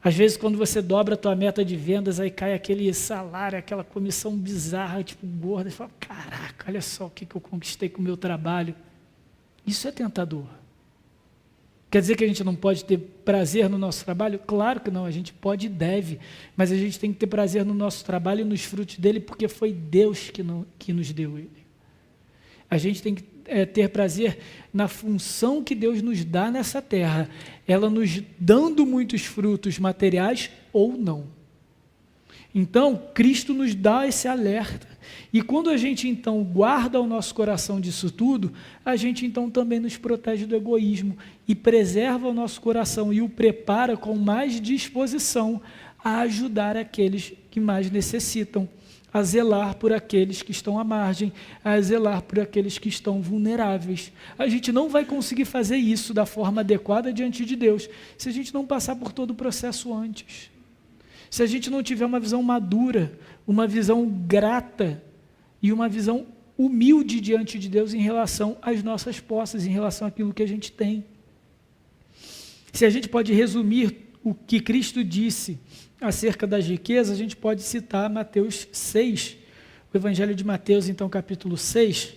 Às vezes, quando você dobra a tua meta de vendas, aí cai aquele salário, aquela comissão bizarra, tipo gorda, e fala, caraca, olha só o que eu conquistei com o meu trabalho. Isso é tentador. Quer dizer que a gente não pode ter prazer no nosso trabalho? Claro que não, a gente pode e deve, mas a gente tem que ter prazer no nosso trabalho e nos frutos dele, porque foi Deus que nos deu ele. A gente tem que ter prazer na função que Deus nos dá nessa terra, ela nos dando muitos frutos materiais ou não. Então, Cristo nos dá esse alerta, e quando a gente então guarda o nosso coração disso tudo, a gente então também nos protege do egoísmo, e preserva o nosso coração, e o prepara com mais disposição a ajudar aqueles que mais necessitam, a zelar por aqueles que estão à margem, a zelar por aqueles que estão vulneráveis. A gente não vai conseguir fazer isso da forma adequada diante de Deus, se a gente não passar por todo o processo antes. Se a gente não tiver uma visão madura, uma visão grata e uma visão humilde diante de Deus em relação às nossas posses, em relação àquilo que a gente tem. Se a gente pode resumir o que Cristo disse acerca das riquezas, a gente pode citar Mateus 6, o Evangelho de Mateus, então, capítulo 6.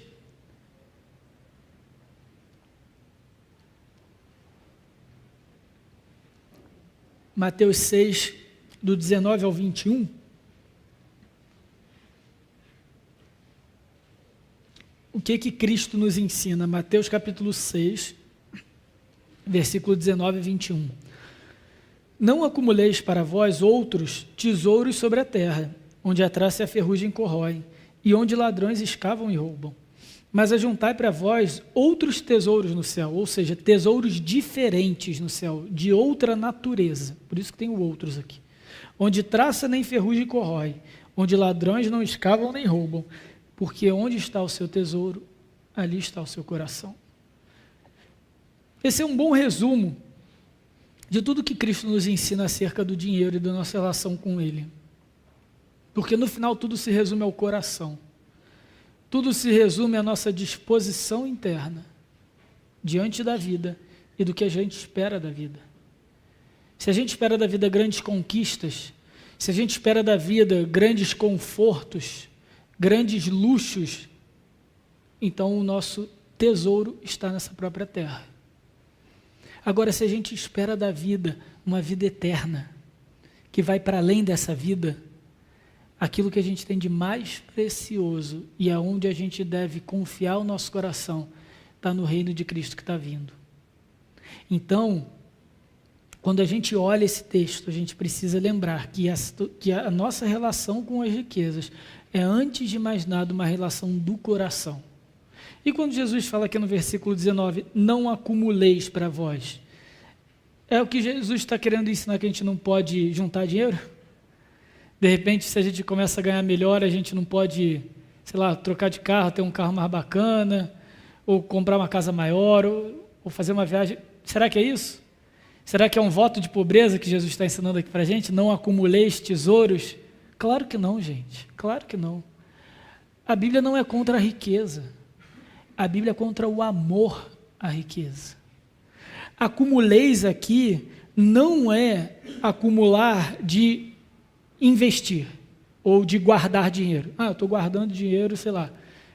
Mateus 6, do 19 ao 21. O que Cristo nos ensina? Mateus capítulo 6, versículo 19 e 21. Não acumuleis para vós outros tesouros sobre a terra, onde a traça e a ferrugem corroem, e onde ladrões escavam e roubam. Mas ajuntai para vós outros tesouros no céu, ou seja, tesouros diferentes no céu, de outra natureza. Por isso que tem o outros aqui. Onde traça nem ferrugem corrói, onde ladrões não escavam nem roubam, porque onde está o seu tesouro, ali está o seu coração. Esse é um bom resumo de tudo que Cristo nos ensina acerca do dinheiro e da nossa relação com ele. Porque no final tudo se resume ao coração. Tudo se resume à nossa disposição interna diante da vida e do que a gente espera da vida. Se a gente espera da vida grandes conquistas, se a gente espera da vida grandes confortos, grandes luxos, então o nosso tesouro está nessa própria terra. Agora, se a gente espera da vida uma vida eterna, que vai para além dessa vida, aquilo que a gente tem de mais precioso e aonde a gente deve confiar o nosso coração, está no reino de Cristo que está vindo. Então, quando a gente olha esse texto, a gente precisa lembrar que a nossa relação com as riquezas é, antes de mais nada, uma relação do coração. E quando Jesus fala aqui no versículo 19, não acumuleis para vós, é o que Jesus está querendo ensinar, que a gente não pode juntar dinheiro? De repente, se a gente começa a ganhar melhor, a gente não pode, sei lá, trocar de carro, ter um carro mais bacana, ou comprar uma casa maior, ou fazer uma viagem. Será que é isso? Será que é um voto de pobreza que Jesus está ensinando aqui para a gente? Não acumuleis tesouros? Claro que não, gente. Claro que não. A Bíblia não é contra a riqueza. A Bíblia é contra o amor à riqueza. Acumuleis aqui não é acumular de investir ou de guardar dinheiro. Eu estou guardando dinheiro, sei lá,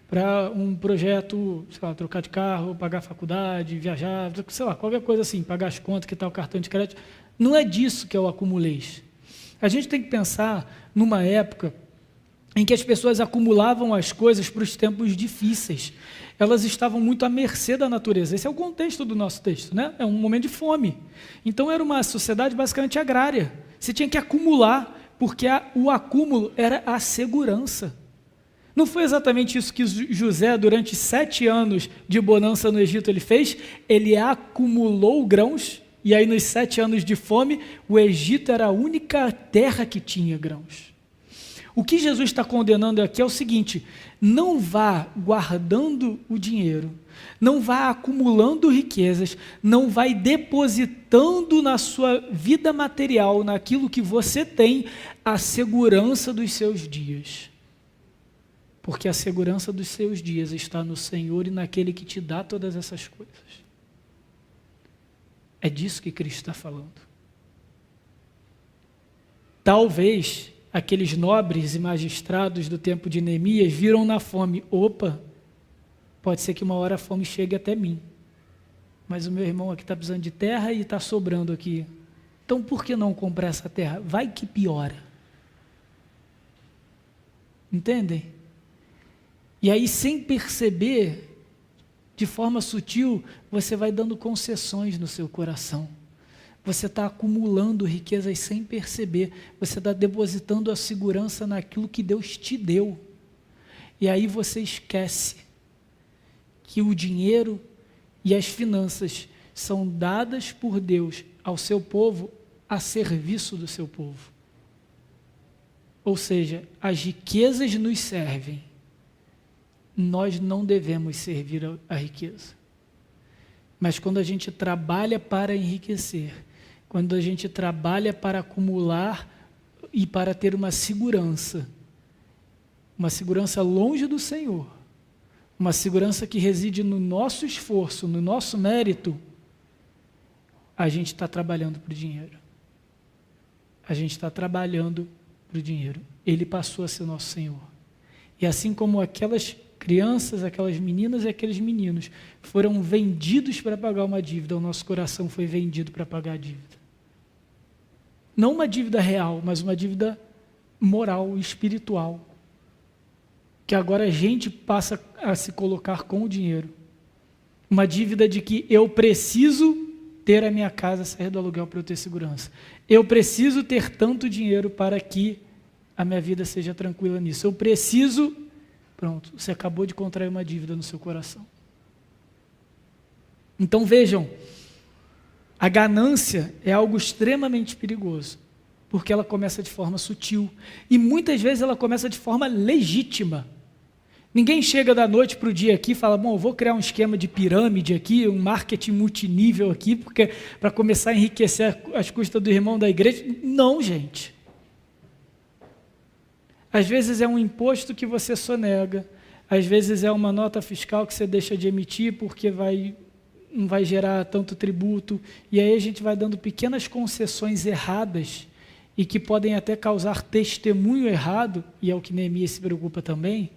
para um projeto, sei lá, trocar de carro, pagar a faculdade, viajar, sei lá, qualquer coisa assim, pagar as contas que está o cartão de crédito. Não é disso que é o acumuleis. A gente tem que pensar numa época em que as pessoas acumulavam as coisas para os tempos difíceis. Elas estavam muito à mercê da natureza. Esse é o contexto do nosso texto, né? É um momento de fome. Então era uma sociedade basicamente agrária. Você tinha que acumular, porque o acúmulo era a segurança. Não foi exatamente isso que José, durante 7 anos de bonança no Egito, ele fez? Ele acumulou grãos, e aí nos 7 anos de fome, o Egito era a única terra que tinha grãos. O que Jesus está condenando aqui é o seguinte: não vá guardando o dinheiro, não vá acumulando riquezas, não vai depositando na sua vida material, naquilo que você tem, a segurança dos seus dias. Porque a segurança dos seus dias está no Senhor e naquele que te dá todas essas coisas. É disso que Cristo está falando. Talvez aqueles nobres e magistrados do tempo de Neemias viram na fome: opa, pode ser que uma hora a fome chegue até mim, mas o meu irmão aqui está precisando de terra e está sobrando aqui, então por que não comprar essa terra? Vai que piora. Entendem? E aí, sem perceber, de forma sutil, você vai dando concessões no seu coração. Você está acumulando riquezas sem perceber. Você está depositando a segurança naquilo que Deus te deu. E aí você esquece que o dinheiro e as finanças são dadas por Deus ao seu povo a serviço do seu povo. Ou seja, as riquezas nos servem. Nós não devemos servir a riqueza. Mas quando a gente trabalha para enriquecer, quando a gente trabalha para acumular e para ter uma segurança longe do Senhor, uma segurança que reside no nosso esforço, no nosso mérito, a gente está trabalhando para o dinheiro. A gente está trabalhando para o dinheiro. Ele passou a ser nosso Senhor. E assim como aquelas crianças, aquelas meninas e aqueles meninos foram vendidos para pagar uma dívida, o nosso coração foi vendido para pagar a dívida. não uma dívida real, mas uma dívida moral, espiritual, que agora a gente passa a se colocar com o dinheiro. Uma dívida de que eu preciso ter a minha casa, sair do aluguel para eu ter segurança. Eu preciso ter tanto dinheiro para que a minha vida seja tranquila nisso. Eu preciso... Pronto, você acabou de contrair uma dívida no seu coração. Então vejam, a ganância é algo extremamente perigoso, porque ela começa de forma sutil, e muitas vezes ela começa de forma legítima. Ninguém chega da noite para o dia aqui e fala, bom, eu vou criar um esquema de pirâmide aqui, um marketing multinível aqui, porque para começar a enriquecer as custas do irmão da igreja. Não, gente. Às vezes é um imposto que você sonega, às vezes é uma nota fiscal que você deixa de emitir porque não vai gerar tanto tributo, e aí a gente vai dando pequenas concessões erradas e que podem até causar testemunho errado, e é o que Neemias se preocupa também,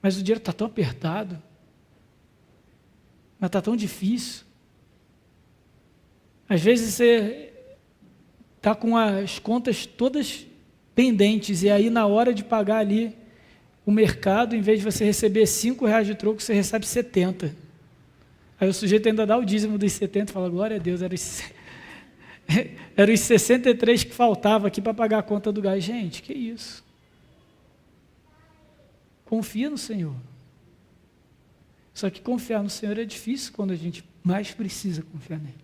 mas o dinheiro está tão apertado, mas está tão difícil. Às vezes você está com as contas todas pendentes, e aí na hora de pagar ali o mercado, em vez de você receber R$5 de troco, você recebe 70. Aí o sujeito ainda dá o dízimo dos 70 e fala, glória a Deus, era os 63 que faltava aqui para pagar a conta do gás. Gente, que isso? Confia no Senhor. Só que confiar no Senhor é difícil quando a gente mais precisa confiar nele.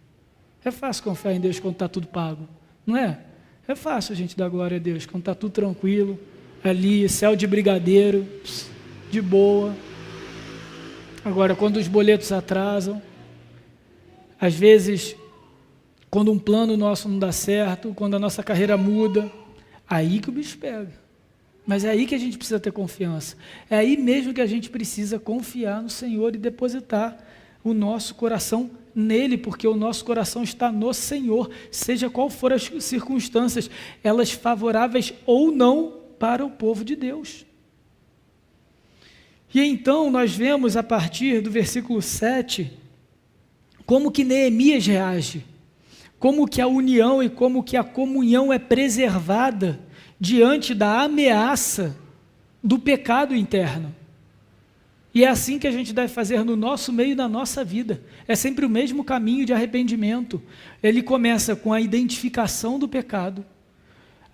É fácil confiar em Deus quando está tudo pago, não é? É fácil a gente dar glória a Deus quando está tudo tranquilo, ali, céu de brigadeiro, de boa. Agora, quando os boletos atrasam, às vezes, quando um plano nosso não dá certo, quando a nossa carreira muda, aí que o bicho pega. Mas é aí que a gente precisa ter confiança. É aí mesmo que a gente precisa confiar no Senhor e depositar o nosso coração nele, porque o nosso coração está no Senhor, seja qual for as circunstâncias, elas favoráveis ou não para o povo de Deus. E então nós vemos a partir do versículo 7, como que Neemias reage, como que a união e como que a comunhão é preservada diante da ameaça do pecado interno. E é assim que a gente deve fazer no nosso meio e na nossa vida. É sempre o mesmo caminho de arrependimento. Ele começa com a identificação do pecado,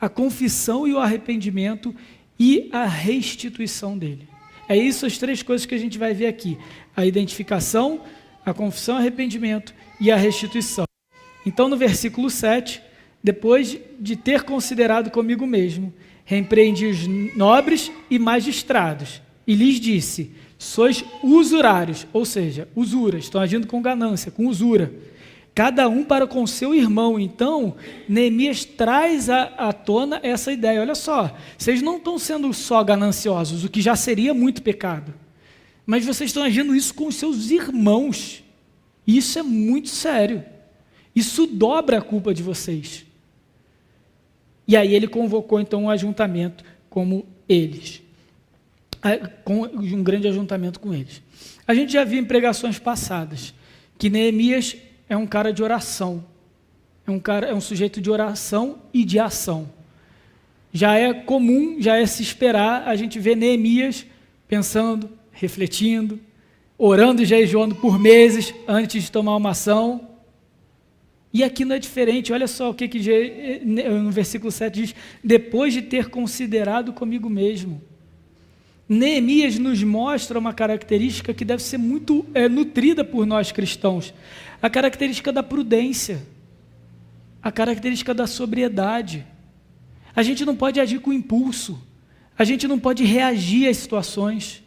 a confissão e o arrependimento e a restituição dele. É isso, as três coisas que a gente vai ver aqui. A identificação, a confissão, arrependimento e a restituição. Então, no versículo 7, depois de ter considerado comigo mesmo, repreendi os nobres e magistrados, e lhes disse, sois usurários, ou seja, usura, estão agindo com ganância, com usura, cada um para com seu irmão. Então, Neemias traz à tona essa ideia, olha só, vocês não estão sendo só gananciosos, o que já seria muito pecado, mas vocês estão agindo isso com os seus irmãos, isso é muito sério, isso dobra a culpa de vocês. E aí ele convocou então um ajuntamento como eles, com um grande ajuntamento com eles. A gente já viu em pregações passadas que Neemias é um cara de oração, é um sujeito de oração e de ação. Já é comum, já é se esperar a gente ver Neemias pensando, refletindo, orando e jejuando por meses antes de tomar uma ação. E aqui não é diferente, olha só o que no versículo 7 diz, depois de ter considerado comigo mesmo. Neemias nos mostra uma característica que deve ser muito nutrida por nós cristãos, a característica da prudência, a característica da sobriedade. A gente não pode agir com impulso, a gente não pode reagir às situações,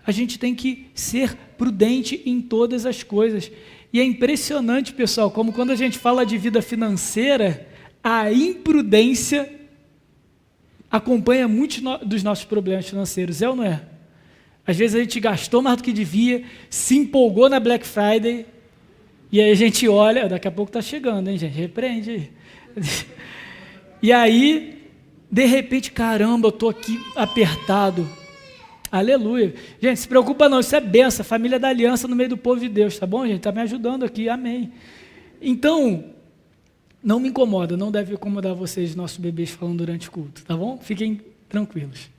a gente tem que ser prudente em todas as coisas. E é impressionante, pessoal, como quando a gente fala de vida financeira, a imprudência acompanha muitos dos nossos problemas financeiros, é ou não é? Às vezes a gente gastou mais do que devia, se empolgou na Black Friday, e aí a gente olha, daqui a pouco está chegando, hein, gente? Repreende. E aí, de repente, caramba, eu estou aqui apertado. Aleluia. Gente, se preocupa não, isso é benção, família da aliança no meio do povo de Deus, tá bom, gente? Está me ajudando aqui, amém. Então, Não me incomoda, não deve incomodar vocês, nossos bebês falando durante o culto, tá bom? Fiquem tranquilos.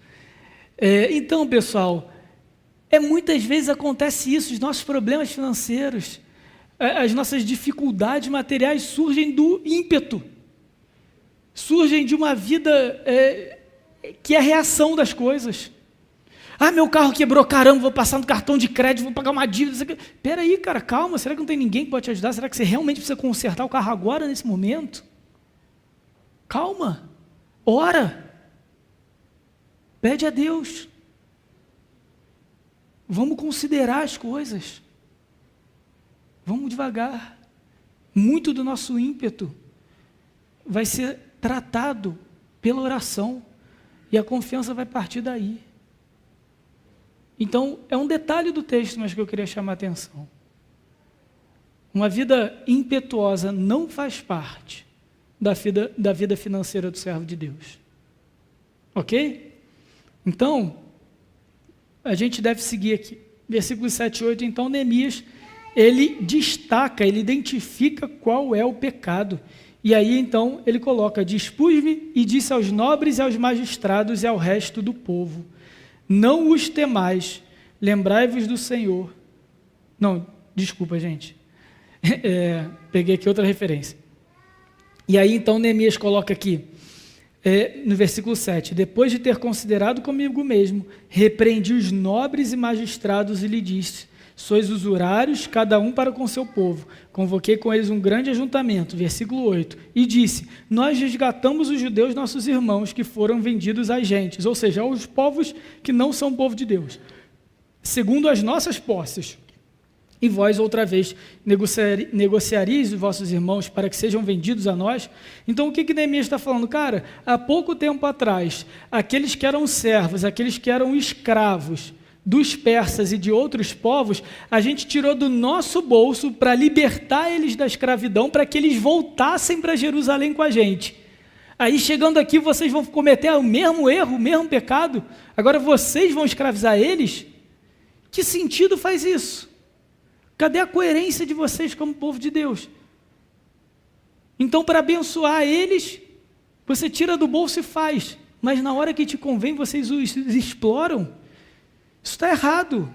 Então, pessoal, muitas vezes acontece isso, os nossos problemas financeiros, as nossas dificuldades materiais surgem do ímpeto, surgem de uma vida que é a reação das coisas. Meu carro quebrou, caramba, vou passar no cartão de crédito, vou pagar uma dívida. Espera aí, cara, calma, será que não tem ninguém que pode te ajudar? Será que você realmente precisa consertar o carro agora, nesse momento? Calma, ora, pede a Deus. Vamos considerar as coisas. Vamos devagar. Muito do nosso ímpeto vai ser tratado pela oração e a confiança vai partir daí. Então, é um detalhe do texto, mas que eu queria chamar a atenção. Uma vida impetuosa não faz parte da vida financeira do servo de Deus. Ok? Então, a gente deve seguir aqui. Versículos 7 e 8, então Neemias, ele destaca, ele identifica qual é o pecado. E aí, então, ele coloca, dispus-me e disse aos nobres e aos magistrados e ao resto do povo, não os temais, lembrai-vos do Senhor. Não, desculpa, gente. Peguei aqui outra referência. E aí, então, Neemias coloca aqui, no versículo 7, depois de ter considerado comigo mesmo, repreendi os nobres e magistrados e lhe disse, sois usurários, cada um para com seu povo. Convoquei com eles um grande ajuntamento, versículo 8, e disse, nós resgatamos os judeus, nossos irmãos, que foram vendidos às gentes, ou seja, aos povos que não são povo de Deus, segundo as nossas posses. E vós, outra vez, negociareis os vossos irmãos para que sejam vendidos a nós? Então, o que Neemias está falando? Cara, há pouco tempo atrás, aqueles que eram servos, aqueles que eram escravos dos persas e de outros povos, a gente tirou do nosso bolso para libertar eles da escravidão, para que eles voltassem para Jerusalém com a gente. Aí, chegando aqui, vocês vão cometer o mesmo erro, o mesmo pecado? Agora vocês vão escravizar eles? Que sentido faz isso? Cadê a coerência de vocês como povo de Deus? Então, para abençoar eles, você tira do bolso e faz, mas na hora que te convém, vocês os exploram. Isso está errado.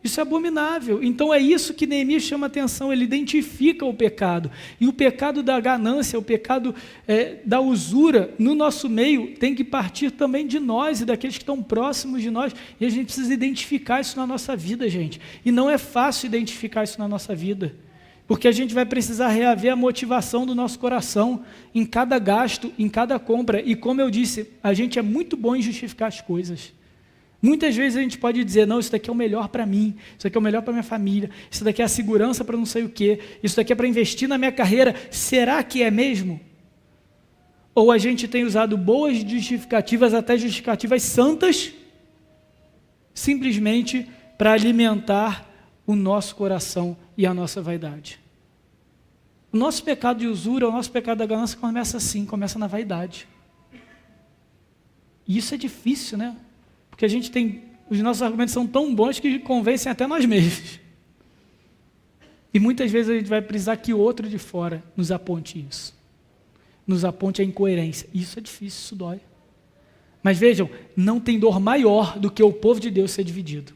Isso é abominável. Então, é isso que Neemias chama a atenção, ele identifica o pecado. E o pecado da ganância, o pecado da usura no nosso meio tem que partir também de nós e daqueles que estão próximos de nós. E a gente precisa identificar isso na nossa vida, gente. E não é fácil identificar isso na nossa vida. Porque a gente vai precisar reaver a motivação do nosso coração em cada gasto, em cada compra. E como eu disse, a gente é muito bom em justificar as coisas. Muitas vezes a gente pode dizer, não, isso daqui é o melhor para mim, isso daqui é o melhor para minha família, isso daqui é a segurança para não sei o quê, isso daqui é para investir na minha carreira. Será que é mesmo? Ou a gente tem usado boas justificativas, até justificativas santas, simplesmente para alimentar o nosso coração e a nossa vaidade. O nosso pecado de usura, o nosso pecado da ganância começa assim, começa na vaidade. E isso é difícil, né? Porque a gente tem, os nossos argumentos são tão bons que convencem até nós mesmos. E muitas vezes a gente vai precisar que outro de fora nos aponte isso. Nos aponte a incoerência. Isso é difícil, isso dói. Mas vejam, não tem dor maior do que o povo de Deus ser dividido.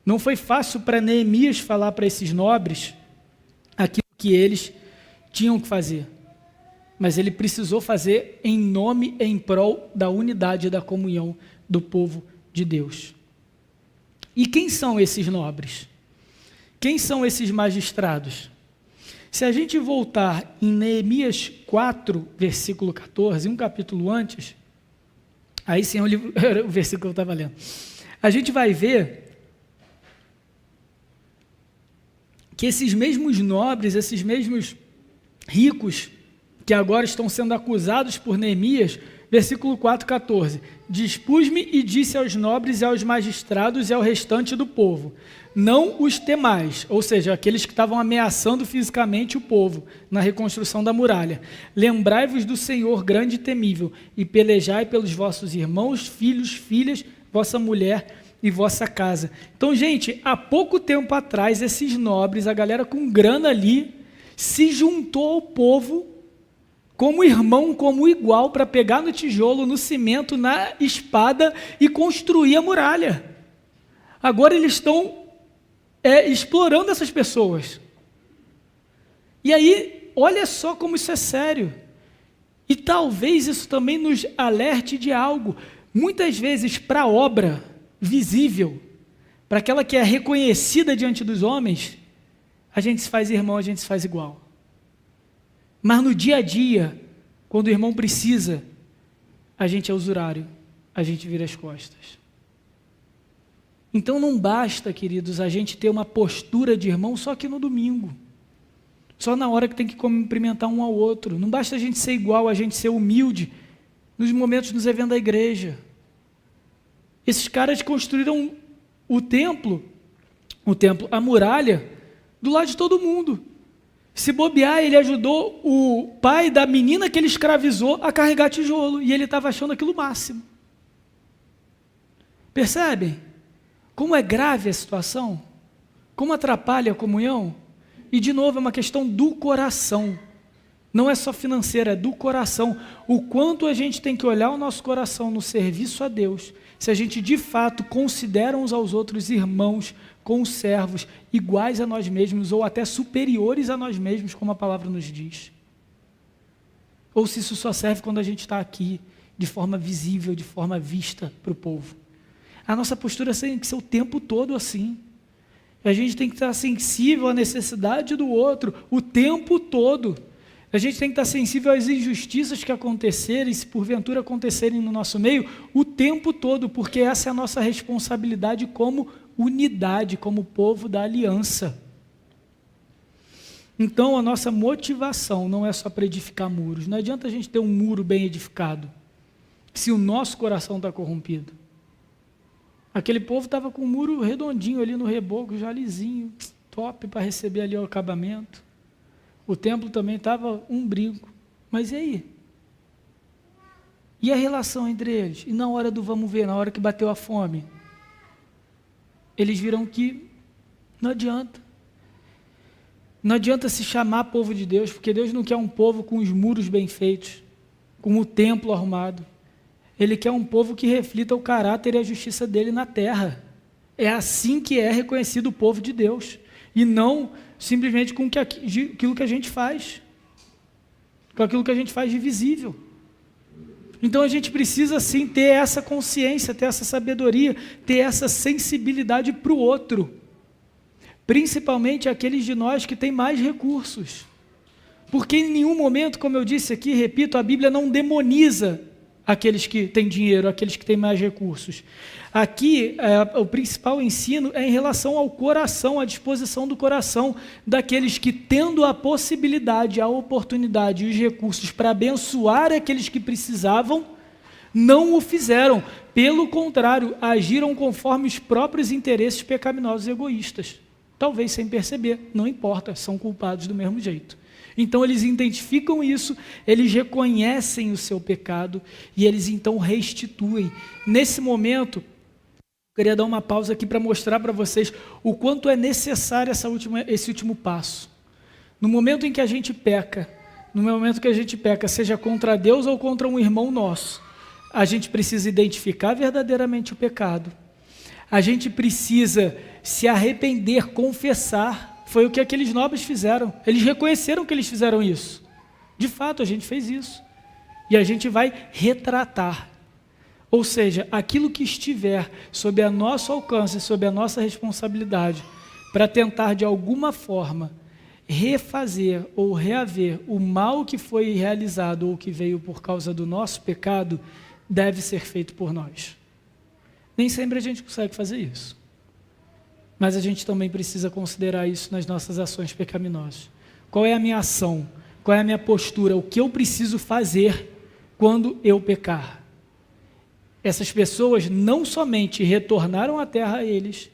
Não foi fácil para Neemias falar para esses nobres aquilo que eles tinham que fazer. Mas ele precisou fazer em nome e em prol da unidade e da comunhão do povo de Deus. E quem são esses nobres? Quem são esses magistrados? Se a gente voltar em Neemias 4, versículo 14, um capítulo antes, aí sim é o versículo que eu estava lendo, a gente vai ver que esses mesmos nobres, esses mesmos ricos, que agora estão sendo acusados por Neemias, versículo 4, 14, dispus-me e disse aos nobres e aos magistrados e ao restante do povo, não os temais, ou seja, aqueles que estavam ameaçando fisicamente o povo na reconstrução da muralha, lembrai-vos do Senhor grande e temível, e pelejai pelos vossos irmãos, filhos, filhas, vossa mulher e vossa casa. Então, gente, há pouco tempo atrás, esses nobres, a galera com grana ali, se juntou ao povo como irmão, como igual, para pegar no tijolo, no cimento, na espada e construir a muralha. Agora eles estão explorando essas pessoas. E aí, olha só como isso é sério. E talvez isso também nos alerte de algo. Muitas vezes, para a obra visível, para aquela que é reconhecida diante dos homens, a gente se faz irmão, a gente se faz igual. Mas no dia a dia, quando o irmão precisa, a gente é usurário, a gente vira as costas. Então não basta, queridos, a gente ter uma postura de irmão só que no domingo. Só na hora que tem que cumprimentar um ao outro. Não basta a gente ser igual, a gente ser humilde nos momentos nos eventos da igreja. Esses caras construíram o templo, a muralha, do lado de todo mundo. Se bobear, ele ajudou o pai da menina que ele escravizou a carregar tijolo, e ele estava achando aquilo o máximo. Percebem? Como é grave a situação? Como atrapalha a comunhão? E, de novo, é uma questão do coração. Não é só financeira, é do coração. O quanto a gente tem que olhar o nosso coração no serviço a Deus, se a gente, de fato, considera uns aos outros irmãos, conservos, iguais a nós mesmos, ou até superiores a nós mesmos, como a palavra nos diz. Ou se isso só serve quando a gente está aqui, de forma visível, de forma vista para o povo. A nossa postura tem que ser o tempo todo assim. A gente tem que estar sensível à necessidade do outro o tempo todo. A gente tem que estar sensível às injustiças que acontecerem, se porventura acontecerem no nosso meio, o tempo todo, porque essa é a nossa responsabilidade como unidade, como povo da aliança. Então, a nossa motivação não é só para edificar muros. Não adianta a gente ter um muro bem edificado, se o nosso coração está corrompido. Aquele povo estava com um muro redondinho ali no reboco, já lisinho, top para receber ali o acabamento. O templo também estava um brinco. Mas e aí? E a relação entre eles? E na hora do vamos ver, na hora que bateu a fome? Eles viram que não adianta. Não adianta se chamar povo de Deus, porque Deus não quer um povo com os muros bem feitos, com o templo arrumado. Ele quer um povo que reflita o caráter e a justiça dele na terra. É assim que é reconhecido o povo de Deus. E não simplesmente com aquilo que a gente faz. Com aquilo que a gente faz de visível. Então a gente precisa sim ter essa consciência, ter essa sabedoria, ter essa sensibilidade para o outro. Principalmente aqueles de nós que têm mais recursos. Porque em nenhum momento, como eu disse aqui, repito, a Bíblia não demoniza aqueles que têm dinheiro, aqueles que têm mais recursos. Aqui, o principal ensino é em relação ao coração, à disposição do coração daqueles que, tendo a possibilidade, a oportunidade e os recursos para abençoar aqueles que precisavam, não o fizeram. Pelo contrário, agiram conforme os próprios interesses pecaminosos e egoístas. Talvez sem perceber, não importa, são culpados do mesmo jeito. Então eles identificam isso, eles reconhecem o seu pecado e eles então restituem. Nesse momento, eu queria dar uma pausa aqui para mostrar para vocês o quanto é necessário esse último passo. No momento em que a gente peca, seja contra Deus ou contra um irmão nosso, a gente precisa identificar verdadeiramente o pecado. A gente precisa se arrepender, confessar. Foi o que aqueles nobres fizeram. Eles reconheceram que eles fizeram isso. De fato, a gente fez isso. E a gente vai retratar. Ou seja, aquilo que estiver sob a nosso alcance, sob a nossa responsabilidade, para tentar de alguma forma refazer ou reaver o mal que foi realizado ou que veio por causa do nosso pecado, deve ser feito por nós. Nem sempre a gente consegue fazer isso. Mas a gente também precisa considerar isso nas nossas ações pecaminosas. Qual é a minha ação? Qual é a minha postura? O que eu preciso fazer quando eu pecar? Essas pessoas não somente retornaram a terra a eles,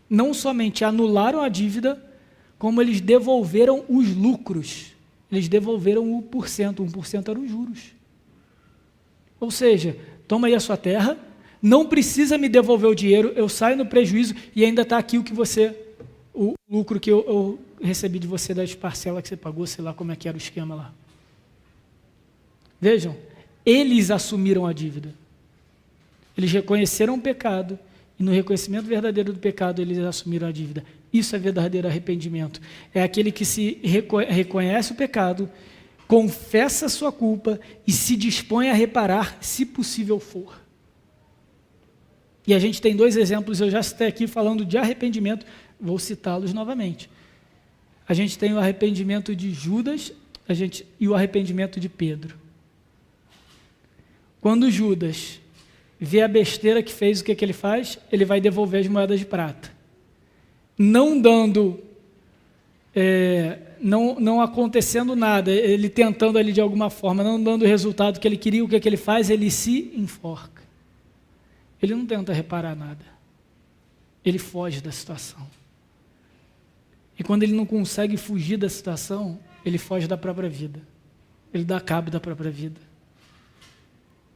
não somente anularam a dívida, como eles devolveram os lucros. Eles devolveram 1% eram os juros. Ou seja, toma aí a sua terra, não precisa me devolver o dinheiro, eu saio no prejuízo e ainda está aqui o lucro que eu recebi de você das parcelas que você pagou, sei lá como é que era o esquema lá. Vejam, eles assumiram a dívida. Eles reconheceram o pecado, e no reconhecimento verdadeiro do pecado, eles assumiram a dívida. Isso é verdadeiro arrependimento. É aquele que se reconhece o pecado, confessa a sua culpa e se dispõe a reparar, se possível for. E a gente tem 2 exemplos, eu já citei aqui falando de arrependimento, vou citá-los novamente. A gente tem o arrependimento de Judas e o arrependimento de Pedro. Quando Judas vê a besteira que fez, o que ele faz? Ele vai devolver as moedas de prata. Não dando, não acontecendo nada, ele tentando ali de alguma forma, não dando o resultado que ele queria, o que ele faz? Ele se enforca. Ele não tenta reparar nada. Ele foge da situação. E quando ele não consegue fugir da situação, ele foge da própria vida. Ele dá cabo da própria vida.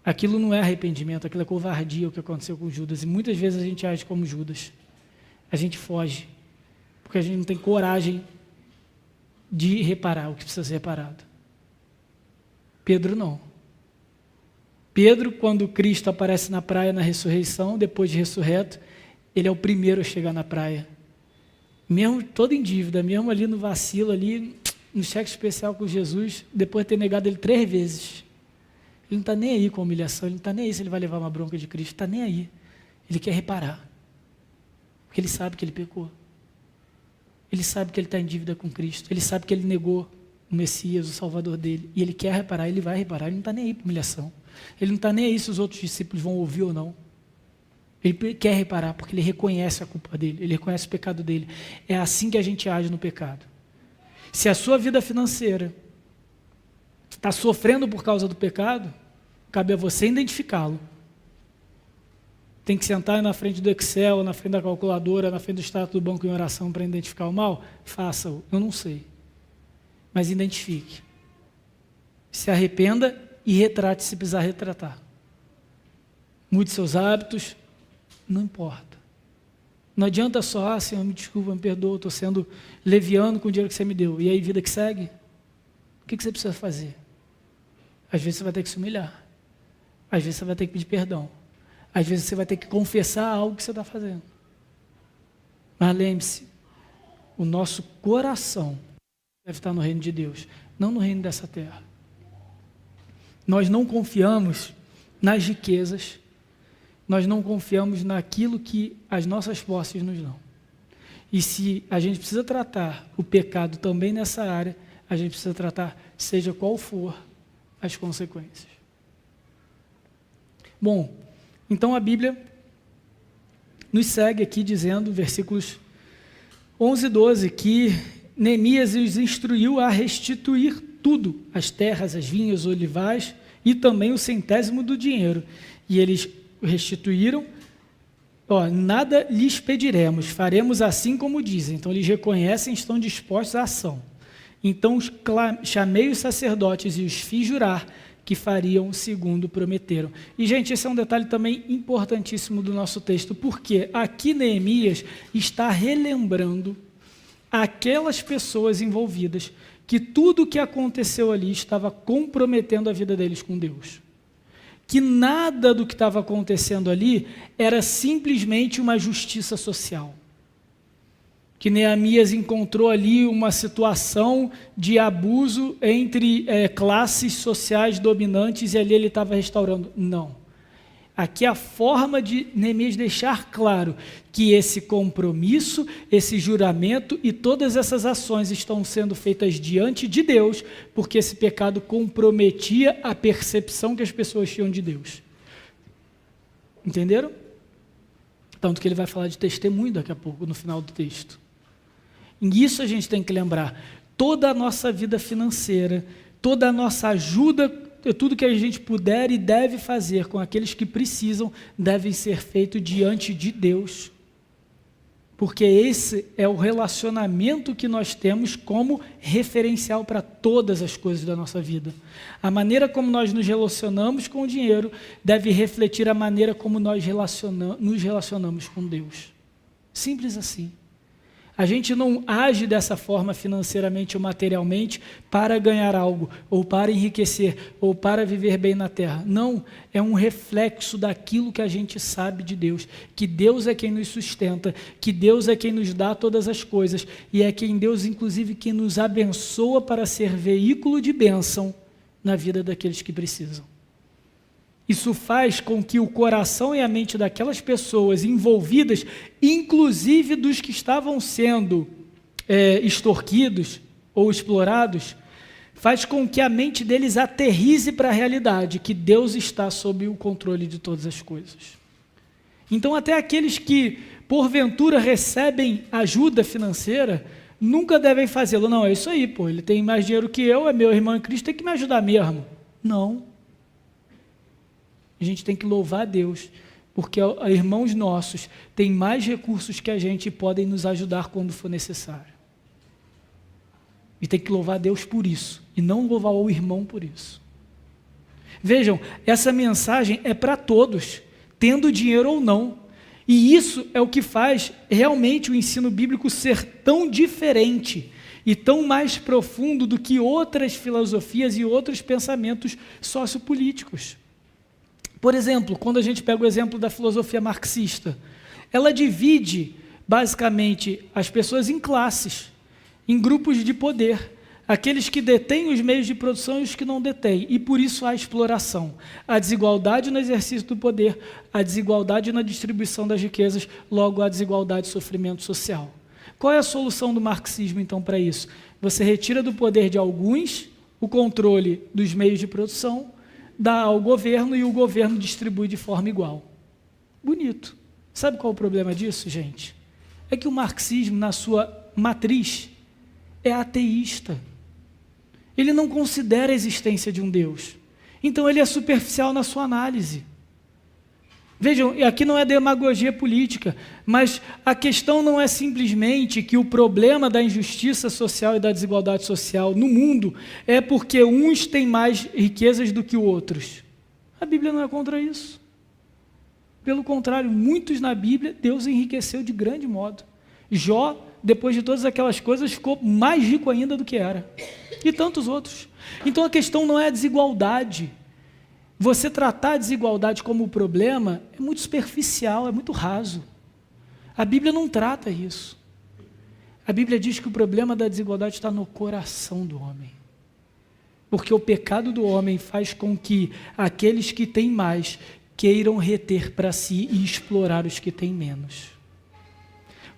Aquilo não é arrependimento, aquilo é covardia, o que aconteceu com Judas. E muitas vezes a gente age como Judas. A gente foge, porque a gente não tem coragem de reparar o que precisa ser reparado. Pedro não. Pedro, quando Cristo aparece na praia na ressurreição, depois de ressurreto, ele é o primeiro a chegar na praia. Mesmo todo em dívida, mesmo ali no vacilo, ali no cheque especial com Jesus, depois de ter negado ele 3 vezes. Ele não está nem aí com a humilhação, ele não está nem aí se ele vai levar uma bronca de Cristo, está nem aí. Ele quer reparar, porque ele sabe que ele pecou. Ele sabe que ele está em dívida com Cristo, ele sabe que ele negou o Messias, o Salvador dele, e ele quer reparar, ele vai reparar, ele não está nem aí para humilhação. Ele não está nem aí se os outros discípulos vão ouvir ou não. Ele quer reparar, porque ele reconhece a culpa dele, ele reconhece o pecado dele. É assim que a gente age no pecado. Se a sua vida financeira está sofrendo por causa do pecado, cabe a você identificá-lo. Tem que sentar na frente do Excel, na frente da calculadora, na frente do extrato do banco em oração para identificar o mal? Faça-o, eu não sei. Mas identifique. Se arrependa e retrate se precisar retratar. Mude seus hábitos, não importa. Não adianta só, Senhor, me desculpa, me perdoa, estou sendo leviano com o dinheiro que você me deu. E aí, vida que segue? O que você precisa fazer? Às vezes você vai ter que se humilhar. Às vezes você vai ter que pedir perdão. Às vezes você vai ter que confessar algo que você está fazendo. Mas lembre-se, o nosso coração deve estar no reino de Deus, não no reino dessa terra. Nós não confiamos nas riquezas, nós não confiamos naquilo que as nossas posses nos dão. E se a gente precisa tratar o pecado também nessa área, a gente precisa tratar, seja qual for, as consequências. Bom, então a Bíblia nos segue aqui dizendo, versículos 11 e 12, que Neemias os instruiu a restituir tudo, as terras, as vinhas, os olivais e também o 100º do dinheiro. E eles restituíram, nada lhes pediremos, faremos assim como dizem. Então eles reconhecem, estão dispostos à ação. Então chamei os sacerdotes e os fiz jurar que fariam segundo prometeram. E, gente, esse é um detalhe também importantíssimo do nosso texto, porque aqui Neemias está relembrando aquelas pessoas envolvidas que tudo o que aconteceu ali estava comprometendo a vida deles com Deus. Que nada do que estava acontecendo ali era simplesmente uma justiça social. Que Neemias encontrou ali uma situação de abuso entre classes sociais dominantes e ali ele estava restaurando. Não. Aqui a forma de Neemias deixar claro que esse compromisso, esse juramento e todas essas ações estão sendo feitas diante de Deus, porque esse pecado comprometia a percepção que as pessoas tinham de Deus. Entenderam? Tanto que ele vai falar de testemunho daqui a pouco, no final do texto. E isso a gente tem que lembrar. Toda a nossa vida financeira, toda a nossa ajuda, tudo que a gente puder e deve fazer com aqueles que precisam, devem ser feito diante de Deus. Porque esse é o relacionamento que nós temos como referencial para todas as coisas da nossa vida. A maneira como nós nos relacionamos com o dinheiro deve refletir a maneira como nós nos relacionamos com Deus. Simples assim. A gente não age dessa forma financeiramente ou materialmente para ganhar algo, ou para enriquecer, ou para viver bem na terra. Não, é um reflexo daquilo que a gente sabe de Deus, que Deus é quem nos sustenta, que Deus é quem nos dá todas as coisas, e é quem Deus, inclusive, quem nos abençoa para ser veículo de bênção na vida daqueles que precisam. Isso faz com que o coração e a mente daquelas pessoas envolvidas, inclusive dos que estavam sendo extorquidos ou explorados, faz com que a mente deles aterrize para a realidade, que Deus está sob o controle de todas as coisas. Então, até aqueles que, porventura, recebem ajuda financeira, nunca devem fazê-lo. Não, é isso aí, pô, ele tem mais dinheiro que eu, é meu irmão em Cristo, tem que me ajudar mesmo. Não. A gente tem que louvar a Deus, porque irmãos nossos têm mais recursos que a gente e podem nos ajudar quando for necessário. E tem que louvar a Deus por isso, e não louvar o irmão por isso. Vejam, essa mensagem é para todos, tendo dinheiro ou não. E isso é o que faz realmente o ensino bíblico ser tão diferente e tão mais profundo do que outras filosofias e outros pensamentos sociopolíticos. Por exemplo, quando a gente pega o exemplo da filosofia marxista, ela divide basicamente as pessoas em classes, em grupos de poder, aqueles que detêm os meios de produção e os que não detêm, e por isso há exploração, a desigualdade no exercício do poder, a desigualdade na distribuição das riquezas, logo a desigualdade e sofrimento social. Qual é a solução do marxismo, então, para isso? Você retira do poder de alguns o controle dos meios de produção, dá ao governo e o governo distribui de forma igual. Bonito. Sabe qual é o problema disso, gente? É que o marxismo, na sua matriz, é ateísta. Ele não considera a existência de um Deus. Então ele é superficial na sua análise. Vejam, aqui não é demagogia política, mas a questão não é simplesmente que o problema da injustiça social e da desigualdade social no mundo é porque uns têm mais riquezas do que outros. A Bíblia não é contra isso. Pelo contrário, muitos na Bíblia, Deus enriqueceu de grande modo. Jó, depois de todas aquelas coisas, ficou mais rico ainda do que era. E tantos outros. Então a questão não é a desigualdade. Você tratar a desigualdade como problema é muito superficial, é muito raso. A Bíblia não trata isso. A Bíblia diz que o problema da desigualdade está no coração do homem. Porque o pecado do homem faz com que aqueles que têm mais queiram reter para si e explorar os que têm menos.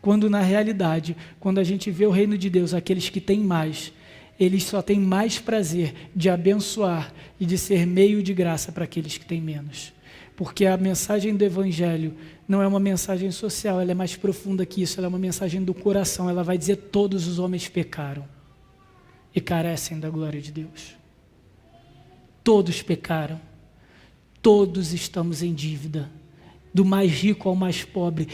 Quando na realidade, quando a gente vê o reino de Deus, aqueles que têm mais, eles só têm mais prazer de abençoar e de ser meio de graça para aqueles que têm menos. Porque a mensagem do Evangelho não é uma mensagem social, ela é mais profunda que isso, ela é uma mensagem do coração, ela vai dizer: todos os homens pecaram e carecem da glória de Deus. Todos pecaram, todos estamos em dívida, do mais rico ao mais pobre.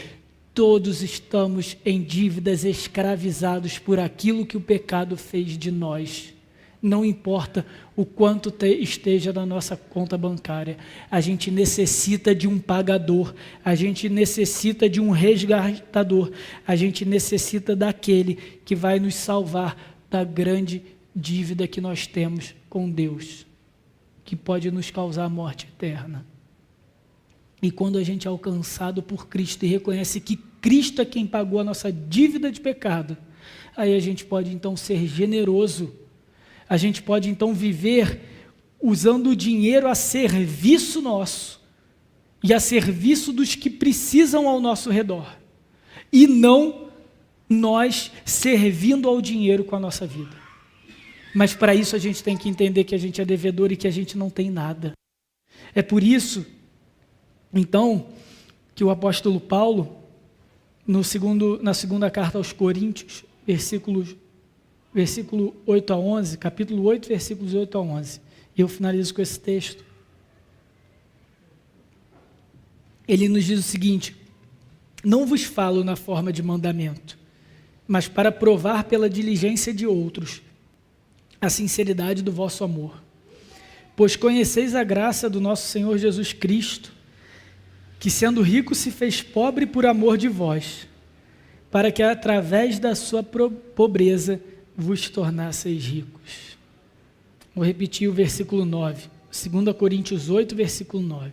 Todos estamos em dívidas, escravizados por aquilo que o pecado fez de nós. Não importa o quanto esteja na nossa conta bancária, a gente necessita de um pagador, a gente necessita de um resgatador, a gente necessita daquele que vai nos salvar da grande dívida que nós temos com Deus, que pode nos causar a morte eterna. E quando a gente é alcançado por Cristo e reconhece que Cristo é quem pagou a nossa dívida de pecado, aí a gente pode então ser generoso, a gente pode então viver usando o dinheiro a serviço nosso e a serviço dos que precisam ao nosso redor, e não nós servindo ao dinheiro com a nossa vida. Mas para isso a gente tem que entender que a gente é devedor e que a gente não tem nada. É por isso então, que o apóstolo Paulo, na segunda carta aos Coríntios, versículo 8 a 11, capítulo 8, versículos 8 a 11, e eu finalizo com esse texto. Ele nos diz o seguinte: não vos falo na forma de mandamento, mas para provar pela diligência de outros a sinceridade do vosso amor. Pois conheceis a graça do nosso Senhor Jesus Cristo, que sendo rico se fez pobre por amor de vós, para que através da sua pobreza vos tornasseis ricos. Vou repetir o versículo 9, 2 Coríntios 8, versículo 9.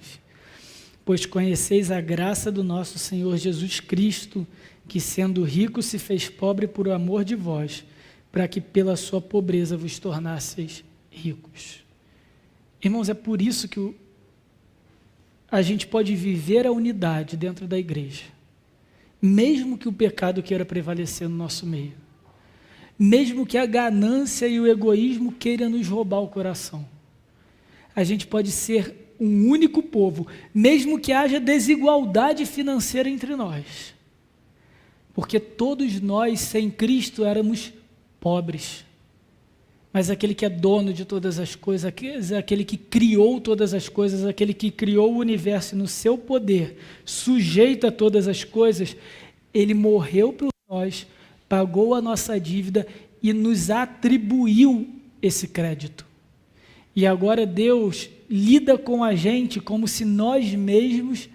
Pois conheceis a graça do nosso Senhor Jesus Cristo, que sendo rico se fez pobre por amor de vós, para que pela sua pobreza vos tornasseis ricos. Irmãos, é por isso que a gente pode viver a unidade dentro da igreja, mesmo que o pecado queira prevalecer no nosso meio, mesmo que a ganância e o egoísmo queiram nos roubar o coração. A gente pode ser um único povo, mesmo que haja desigualdade financeira entre nós, porque todos nós, sem Cristo, éramos pobres. Mas aquele que é dono de todas as coisas, aquele que criou todas as coisas, aquele que criou o universo no seu poder, sujeito a todas as coisas, ele morreu por nós, pagou a nossa dívida e nos atribuiu esse crédito. E agora Deus lida com a gente como se nós mesmos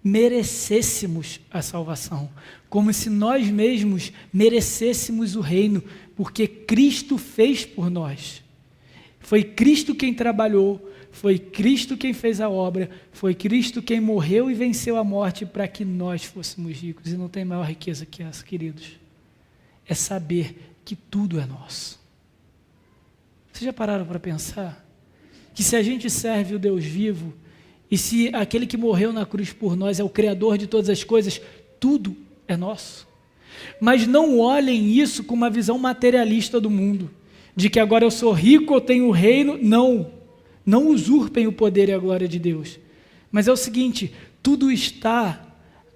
merecêssemos a salvação, como se nós mesmos merecêssemos o reino, porque Cristo fez por nós. Foi Cristo quem trabalhou, foi Cristo quem fez a obra, foi Cristo quem morreu e venceu a morte para que nós fôssemos ricos. E não tem maior riqueza que essa, queridos. É saber que tudo é nosso. Vocês já pararam para pensar que se a gente serve o Deus vivo, e se aquele que morreu na cruz por nós é o Criador de todas as coisas, tudo é nosso? Mas não olhem isso com uma visão materialista do mundo, de que agora eu sou rico, eu tenho o reino. Não usurpem o poder e a glória de Deus. Mas é o seguinte, tudo está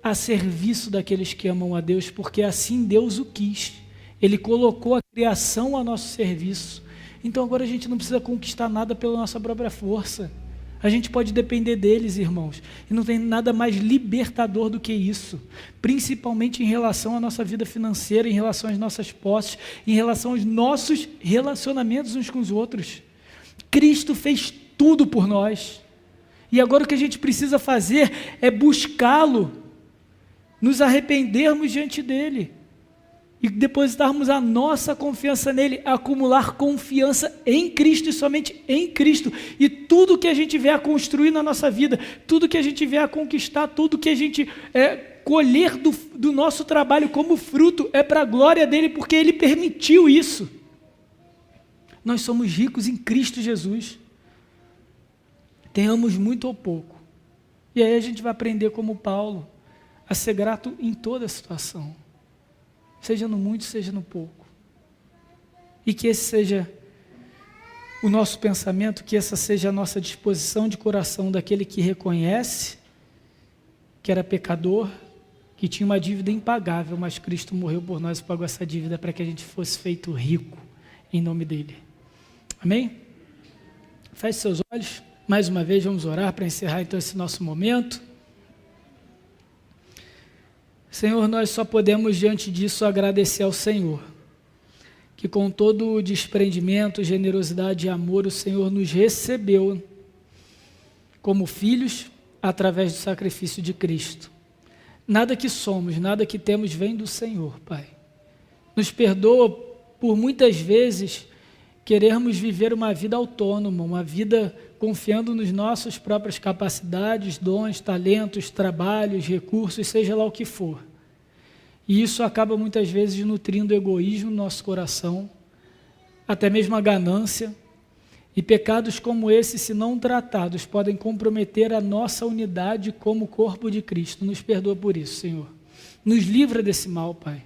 a serviço daqueles que amam a Deus, porque assim Deus o quis. Ele colocou a criação a nosso serviço. Então agora a gente não precisa conquistar nada pela nossa própria força. A gente pode depender deles, irmãos. E não tem nada mais libertador do que isso. Principalmente em relação à nossa vida financeira, em relação às nossas posses, em relação aos nossos relacionamentos uns com os outros. Cristo fez tudo por nós. E agora o que a gente precisa fazer é buscá-lo, nos arrependermos diante dele e depositarmos a nossa confiança nele, acumular confiança em Cristo e somente em Cristo. E tudo que a gente vier a construir na nossa vida, tudo que a gente vier a conquistar, tudo que a gente colher do nosso trabalho como fruto, é para a glória dele, porque ele permitiu isso. Nós somos ricos em Cristo Jesus. Tenhamos muito ou pouco. E aí a gente vai aprender como Paulo, a ser grato em toda situação. Seja no muito, seja no pouco. E que esse seja o nosso pensamento, que essa seja a nossa disposição de coração daquele que reconhece que era pecador, que tinha uma dívida impagável, mas Cristo morreu por nós e pagou essa dívida para que a gente fosse feito rico em nome dele. Amém? Feche seus olhos. Mais uma vez vamos orar para encerrar então esse nosso momento. Senhor, nós só podemos diante disso agradecer ao Senhor, que com todo o desprendimento, generosidade e amor, o Senhor nos recebeu como filhos através do sacrifício de Cristo. Nada que somos, nada que temos vem do Senhor, Pai. Nos perdoa por muitas vezes querermos viver uma vida autônoma, uma vida confiando nas nossas próprias capacidades, dons, talentos, trabalhos, recursos, seja lá o que for. E isso acaba muitas vezes nutrindo o egoísmo no nosso coração, até mesmo a ganância. E pecados como esse, se não tratados, podem comprometer a nossa unidade como corpo de Cristo. Nos perdoa por isso, Senhor. Nos livra desse mal, Pai.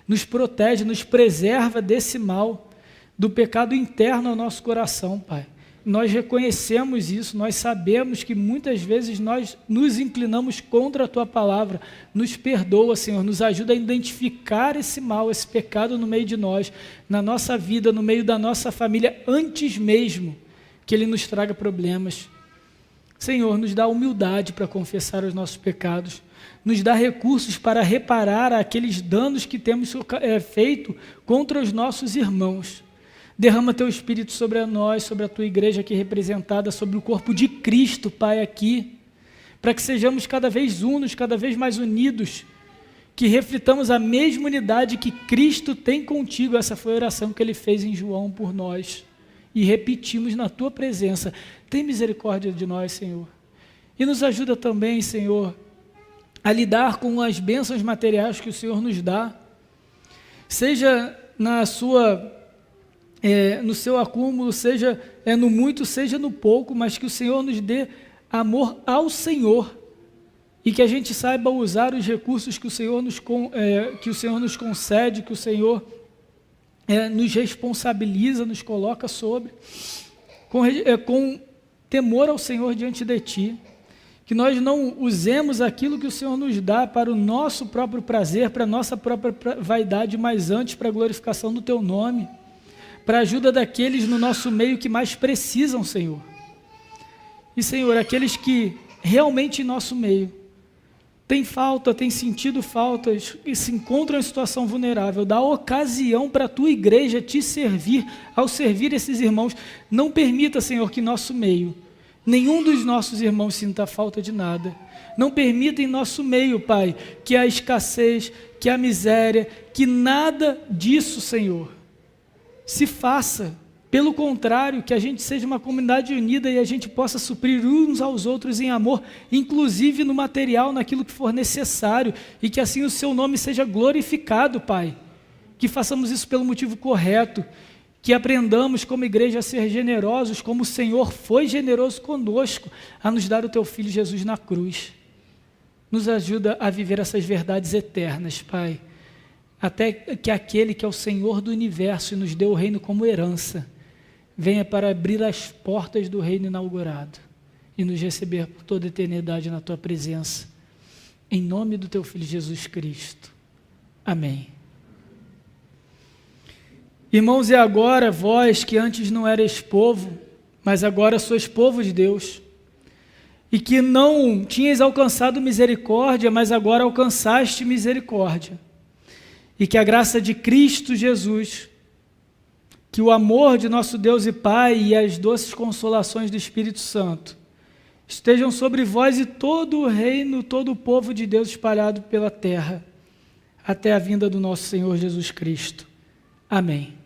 Nos protege, nos preserva desse mal, do pecado interno ao nosso coração, Pai. Nós reconhecemos isso, nós sabemos que muitas vezes nós nos inclinamos contra a Tua palavra. Nos perdoa, Senhor, nos ajuda a identificar esse mal, esse pecado no meio de nós, na nossa vida, no meio da nossa família, antes mesmo que ele nos traga problemas. Senhor, nos dá humildade para confessar os nossos pecados, nos dá recursos para reparar aqueles danos que temos feito contra os nossos irmãos. Derrama Teu Espírito sobre nós, sobre a Tua igreja aqui representada, sobre o corpo de Cristo, Pai, aqui, para que sejamos cada vez unos, cada vez mais unidos, que reflitamos a mesma unidade que Cristo tem contigo. Essa foi a oração que ele fez em João por nós. E repetimos na tua presença. Tem misericórdia de nós, Senhor. E nos ajuda também, Senhor, a lidar com as bênçãos materiais que o Senhor nos dá. Seja no seu acúmulo, seja no muito, seja no pouco, mas que o Senhor nos dê amor ao Senhor. E que a gente saiba usar os recursos que o Senhor nos concede, que o Senhor nos responsabiliza, nos coloca sobre, com temor ao Senhor diante de Ti. Que nós não usemos aquilo que o Senhor nos dá para o nosso próprio prazer, para a nossa própria vaidade, mas antes para a glorificação do Teu nome, para a ajuda daqueles no nosso meio que mais precisam, Senhor. E, Senhor, aqueles que realmente em nosso meio têm sentido faltas e se encontram em situação vulnerável, dá ocasião para a Tua igreja te servir, ao servir esses irmãos. Não permita, Senhor, que em nosso meio nenhum dos nossos irmãos sinta falta de nada. Não permita em nosso meio, Pai, que a escassez, que a miséria, que nada disso, Senhor, se faça. Pelo contrário, que a gente seja uma comunidade unida e a gente possa suprir uns aos outros em amor, inclusive no material, naquilo que for necessário, e que assim o Seu nome seja glorificado, Pai. Que façamos isso pelo motivo correto, que aprendamos como igreja a ser generosos, como o Senhor foi generoso conosco, a nos dar o Teu Filho Jesus na cruz. Nos ajuda a viver essas verdades eternas, Pai, até que aquele que é o Senhor do universo e nos deu o reino como herança, venha para abrir as portas do reino inaugurado e nos receber por toda a eternidade na Tua presença. Em nome do Teu Filho Jesus Cristo. Amém. Irmãos, e agora vós que antes não erais povo, mas agora sois povo de Deus, e que não tinhas alcançado misericórdia, mas agora alcançaste misericórdia, e que a graça de Cristo Jesus, que o amor de nosso Deus e Pai e as doces consolações do Espírito Santo estejam sobre vós e todo o reino, todo o povo de Deus espalhado pela terra, até a vinda do nosso Senhor Jesus Cristo. Amém.